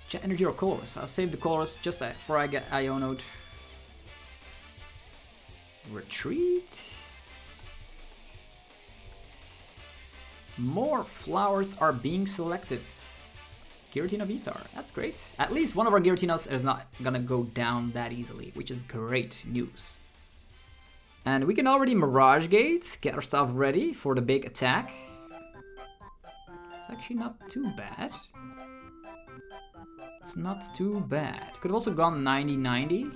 Jet Energy or Colress. I'll save the Colress just before I get Iono'd. Retreat. More flowers are being selected. Giratina VSTAR, that's great. At least one of our Giratinas is not gonna go down that easily, which is great news. And we can already Mirage Gate, get our stuff ready for the big attack. It's actually not too bad. It's not too bad. Could have also gone 90-90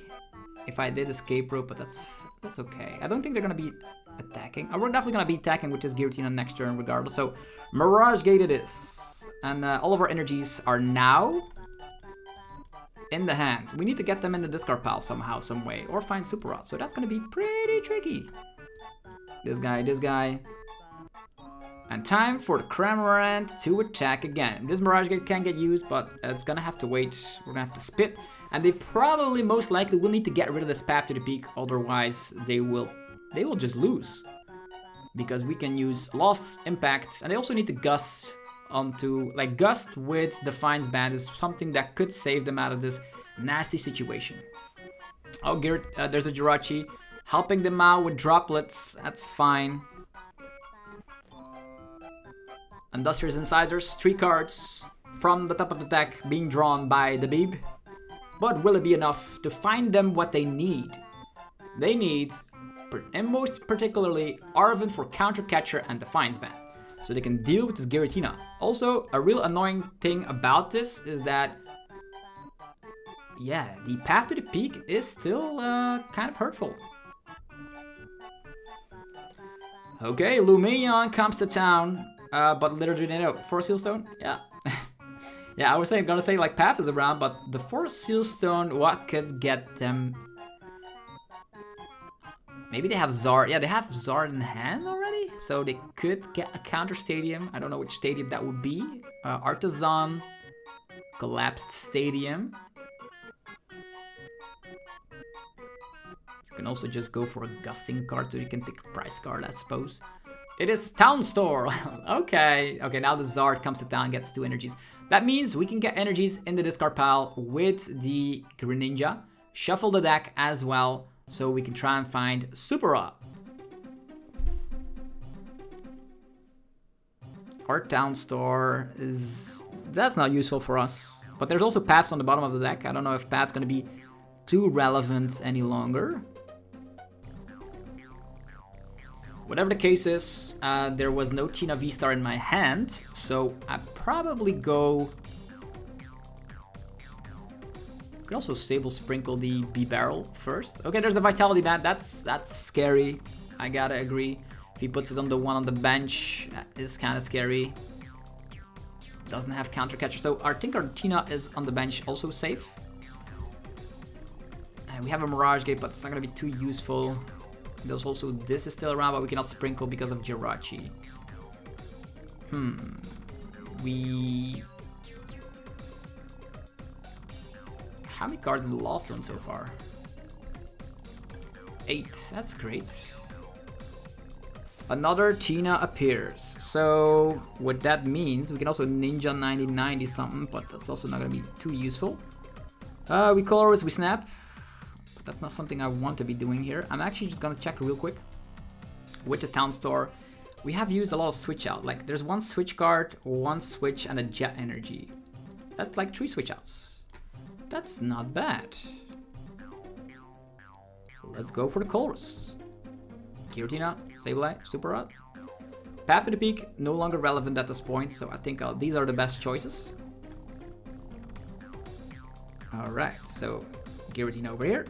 if I did Escape Rope, but that's okay. I don't think they're gonna be attacking. We're definitely gonna be attacking with this Giratina next turn regardless. So Mirage Gate it is. And all of our energies are now in the hand. We need to get them in the discard pile somehow, some way. Or find Super Rod. So that's gonna be pretty tricky. This guy. And time for the Cramorant to attack again. This Mirage Gate can get used, but it's gonna have to wait. We're gonna have to spit. And they probably most likely will need to get rid of this Path to the Peak. Otherwise they will just lose. Because we can use Lost Impact. And they also need to Gust onto, like, Gust with Defiance Band is something that could save them out of this nasty situation. Oh, there's a Jirachi helping them out with droplets. That's fine. Industrious Incisors, 3 cards from the top of the deck being drawn by the Bib. But will it be enough to find them what they need? They need, and most particularly, Arven for Counter Catcher and Defiance Band. So they can deal with this Giratina. Also, a real annoying thing about this is that, yeah, the Path to the Peak is still kind of hurtful. Okay, Lumion comes to town, but literally they know. Forest Seal Stone? Yeah. Yeah, I was gonna say like Path is around, but the Forest Seal Stone, what could get them? Maybe they have Zard. Yeah, they have Zard in hand already. So they could get a counter stadium. I don't know which stadium that would be. Artisan. Collapsed Stadium. You can also just go for a Gusting card, so you can take a price card, I suppose. It is Town Store. Okay, now the Zard comes to town, gets 2 energies. That means we can get energies in the discard pile with the Greninja. Shuffle the deck as well, so we can try and find Super Rod. Our Town Store that's not useful for us. But there's also Paths on the bottom of the deck. I don't know if Path's gonna be too relevant any longer. Whatever the case is, there was no Giratina VSTAR in my hand, so I probably go... Could also Sable Sprinkle the Bibarel first. Okay, there's the Vitality Band. That's scary. I gotta agree. If he puts it on the one on the bench, that is kind of scary. Doesn't have Counter Catcher, so I think our Giratina is on the bench also safe. And we have a Mirage Gate, but it's not gonna be too useful. There's also this is still around, but we cannot Sprinkle because of Jirachi. How many cards in the Lost Zone so far? 8. That's great. Another Tina appears. So what that means, we can also Ninja 9090 something, but that's also not gonna be too useful. We Colorless, we Snap. But that's not something I want to be doing here. I'm actually just gonna check real quick. With the Town Store, we have used a lot of switch out. Like there's 1 switch card, 1 switch, and a Jet Energy. That's like 3 switch outs. That's not bad. Let's go for the Colress. Giratina, Sableye, Super Rod. Path to the Peak, no longer relevant at this point, so I think these are the best choices. Alright, so Giratina over here.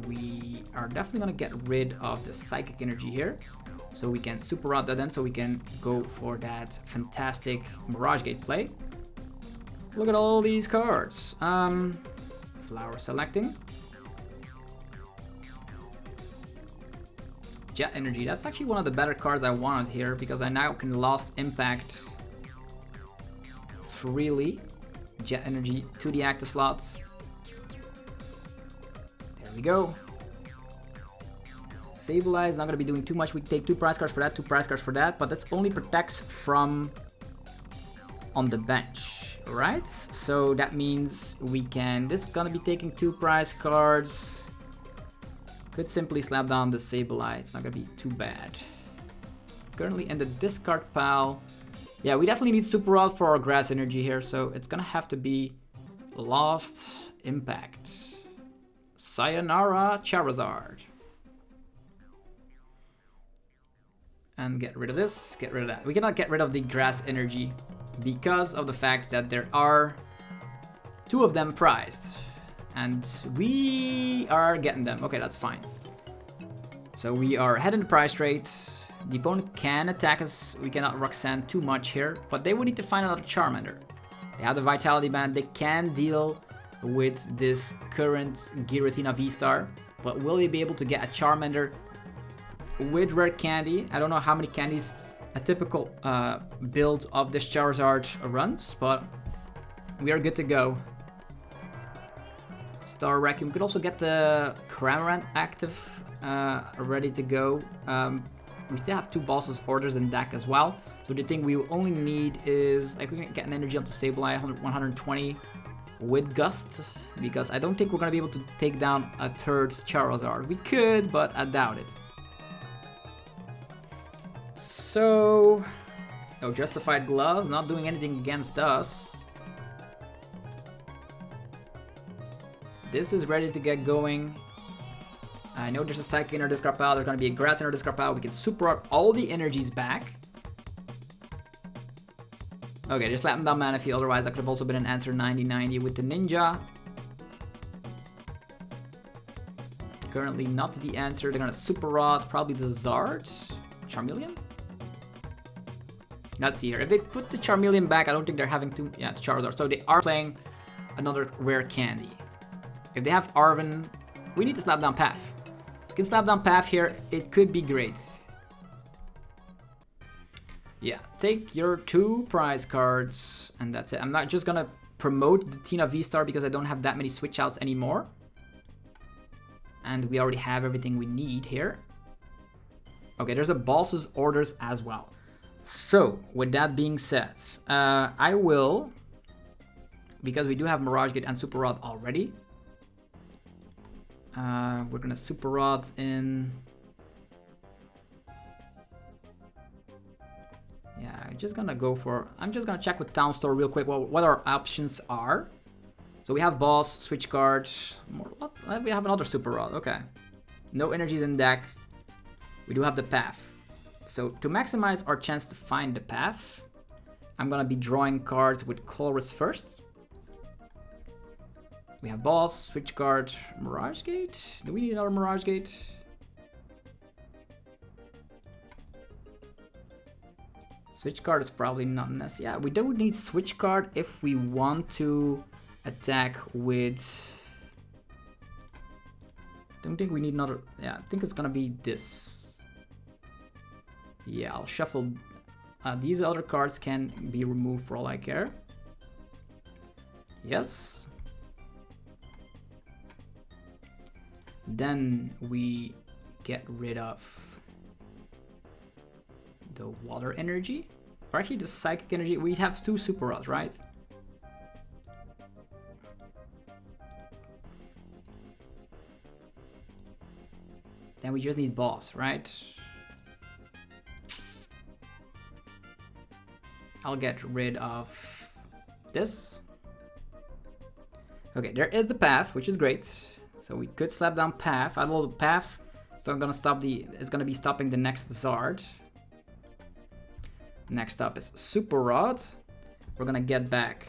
We are definitely going to get rid of the Psychic Energy here. So we can Super Rod that in, so we can go for that fantastic Mirage Gate play. Look at all these cards. Flower selecting. Jet Energy, that's actually one of the better cards I wanted here because I now can Lost Impact freely. Jet Energy to the active slot. There we go. Sableye is not going to be doing too much. We take 2 prize cards for that, 2 prize cards for that, but this only protects from on the bench, right? So that means we can, this is going to be taking 2 prize cards. Could simply slap down the Sableye, it's not going to be too bad. Currently in the discard pile. Yeah, we definitely need Super Rod for our Grass Energy here, so it's going to have to be Lost Impact. Sayonara Charizard. And get rid of this, get rid of that. We cannot get rid of the Grass Energy because of the fact that there are 2 of them prized. And we are getting them. Okay, that's fine. So we are ahead in the prize rate. The opponent can attack us. We cannot Roxanne too much here, but they would need to find another Charmander. They have the Vitality Band. They can deal with this current Giratina VSTAR, but will they be able to get a Charmander with Rare Candy? I don't know how many candies a typical build of this Charizard runs, but we are good to go. Star Vacuum. Could also get the Cramorant active, ready to go. We still have 2 Bosses orders in deck as well. So the thing we only need is, like, we can get an energy onto Sableye 120 with Gust, because I don't think we're gonna be able to take down a 3rd Charizard. We could, but I doubt it. So, no Justified Gloves, not doing anything against us. This is ready to get going. I know there's a Psychic in our discard pile. There's going to be a Grass in our discard pile. We can Super Art all the energies back. Okay, just slap him down Manaphy. Otherwise, that could have also been an answer 90-90 with the Ninja. Currently not the answer. They're going to Super Rod, probably the Zard. Charmeleon? Let's see here. If they put the Charmeleon back, I don't think they're having to... Yeah, the Charizard. So they are playing another Rare Candy. If they have Arven, we need to slap down Path. If we can slap down Path here, it could be great. Yeah, take your 2 prize cards, and that's it. I'm not just gonna promote the Giratina V-STAR because I don't have that many switch outs anymore. And we already have everything we need here. Okay, there's a boss's orders as well. So, with that being said, I will, because we do have Mirage Gate and Super Rod already, we're gonna Super Rod in. Yeah, I'm just gonna go for. I'm just gonna check with Town Store real quick what our options are. So we have boss, switch card. We have another Super Rod. Okay, no energies in deck. We do have the path. So to maximize our chance to find the path, I'm gonna be drawing cards with Colress first. We have boss, switch card, Mirage Gate. Do we need another Mirage Gate? Switch card is probably not necessary. Yeah, we don't need switch card if we want to attack with. Don't think we need another. Yeah, I think it's gonna be this. Yeah, I'll shuffle. These other cards can be removed for all I care. Yes. Then we get rid of the water energy. Or actually the psychic energy. We have 2 Super Rods, right? Then we just need boss, right? I'll get rid of this. Okay, there is the path, which is great. So we could slap down path. I don't know the path. So I'm gonna stop the. It's gonna be stopping the next Zard. Next up is Super Rod. We're gonna get back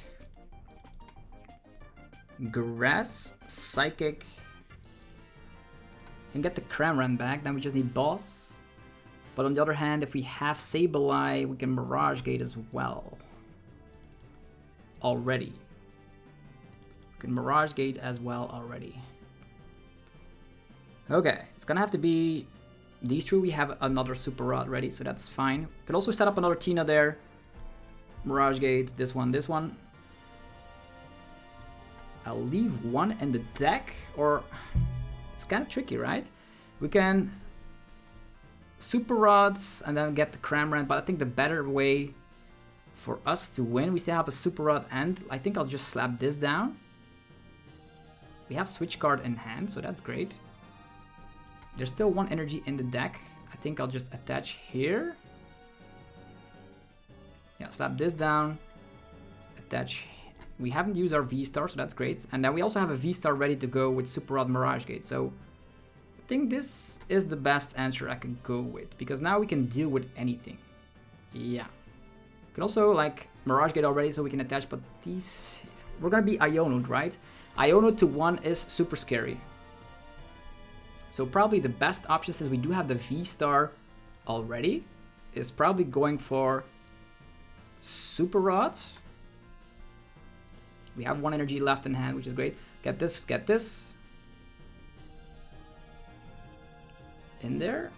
Grass, Psychic, and get the Cramorant back. Then we just need boss. But on the other hand, if we have Sableye, we can Mirage Gate as well. Already. We can Mirage Gate as well already. Okay, it's gonna have to be these 2. We have another Super Rod ready, so that's fine. Could also set up another Tina there. Mirage Gate, this one, this one. I'll leave 1 in the deck, or it's kind of tricky, right? We can Super Rods and then get the Cramorant, but I think the better way for us to win, we still have a Super Rod, and I think I'll just slap this down. We have switch card in hand, so that's great. There's still 1 energy in the deck. I think I'll just attach here. Yeah, slap this down. Attach. We haven't used our V-STAR, so that's great. And then we also have a V-STAR ready to go with Super Rod Mirage Gate. So I think this is the best answer I could go with, because now we can deal with anything. Yeah. We can also like Mirage Gate already, so we can attach, but these. We're gonna be Iono'd, right? Iono'd to 1 is super scary. So probably the best option, since we do have the V-STAR already, is probably going for Super Rods. We have 1 energy left in hand, which is great. Get this, get this. In there.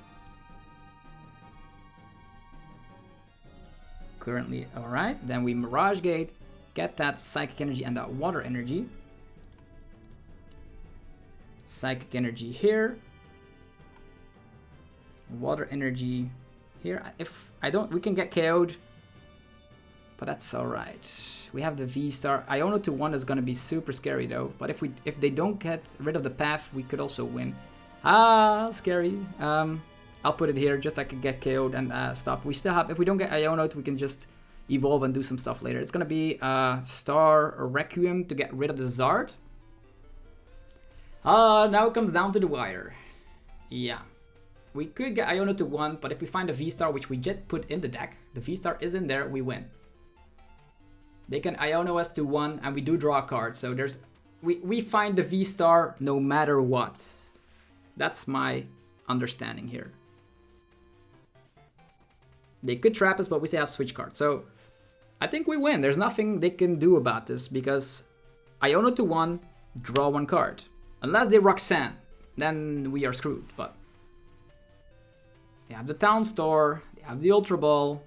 Currently, alright. Then we Mirage Gate, get that Psychic Energy and that Water Energy. Psychic Energy here. Water Energy here. If I don't, we can get KO'd, but that's all right. We have the V-STAR. Iono to 1 is gonna be super scary though. But if they don't get rid of the path, we could also win. Ah, scary. I'll put it here just so I can get KO'd and stuff. We still have. If we don't get Iono, we can just evolve and do some stuff later. It's gonna be Star or Requiem to get rid of the Zard. Now it comes down to the wire. Yeah. We could get Iono to 1, but if we find a V-STAR, which we just put in the deck, the V-STAR is in there, we win. They can Iono us to 1, and we do draw a card. So there's, we find the V-STAR no matter what. That's my understanding here. They could trap us, but we still have switch cards. So I think we win. There's nothing they can do about this, because Iono to 1, draw 1 card. Unless they Roxanne, then we are screwed, but they have the Town Store, they have the Ultra Ball.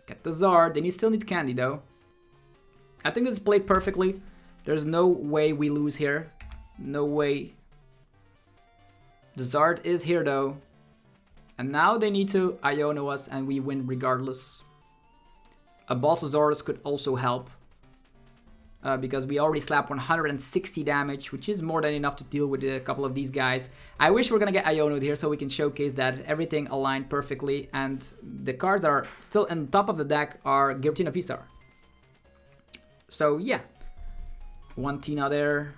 Get the Zard. They still need candy though. I think this is played perfectly. There's no way we lose here. No way. The Zard is here though. And now they need to Iono us and we win regardless. A Bossasaurus could also help. Because we already slapped 160 damage, which is more than enough to deal with a couple of these guys. I wish we're gonna get Iono'd here so we can showcase that everything aligned perfectly. And the cards that are still on top of the deck are Giratina V-STAR. So yeah. One Tina there.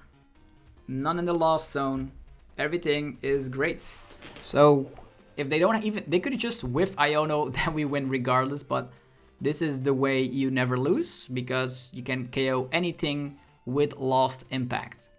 None in the Lost Zone. Everything is great. So if they don't even... They could just whiff Iono, then we win regardless, but... This is the way you never lose, because you can KO anything with Lost Impact.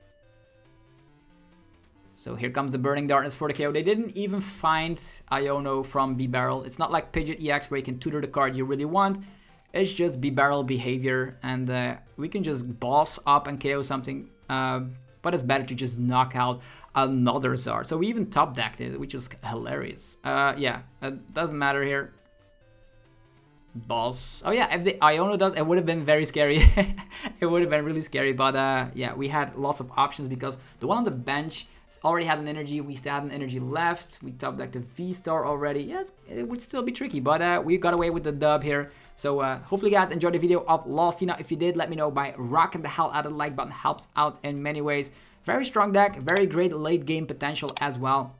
So here comes the Burning Darkness for the KO. They didn't even find Iono from Bibarel. It's not like Pidgeot EX where you can tutor the card you really want. It's just Bibarel behavior, and we can just boss up and KO something. But it's better to just knock out another Zard. So we even top decked it, which is hilarious. Yeah, it doesn't matter here. Boss. Oh yeah, if the Iono does, it would have been very scary. It would have been really scary, but yeah, we had lots of options because the one on the bench already had an energy. We still had an energy left. We top decked the V-STAR already. Yeah, it would still be tricky, but we got away with the dub here. So hopefully you guys enjoyed the video of Lost Tina. If you did, let me know by rocking the hell out of the like button. Helps out in many ways. Very strong deck, very great late game potential as well.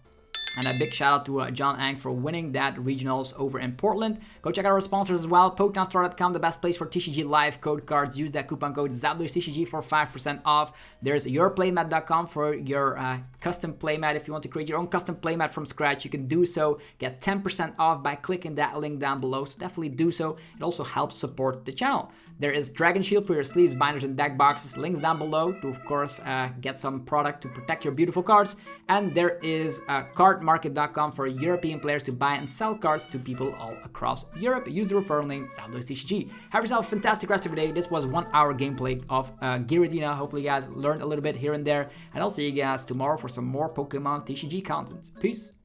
And a big shout out to Jon Eng for winning that regionals over in Portland. Go check out our sponsors as well. PokemonStore.com, the best place for TCG live code cards. Use that coupon code TCG for 5% off. There's yourplaymat.com for your custom playmat. If you want to create your own custom playmat from scratch, you can do so. Get 10% off by clicking that link down below. So definitely do so. It also helps support the channel. There is Dragon Shield for your sleeves, binders, and deck boxes. Links down below to, of course, get some product to protect your beautiful cards. And there is cardmarket.com for European players to buy and sell cards to people all across Europe. Use the referral link TCG. Have yourself a fantastic rest of your day. This was 1 hour gameplay of Giratina. Hopefully you guys learned a little bit here and there. And I'll see you guys tomorrow for some more Pokemon TCG content. Peace.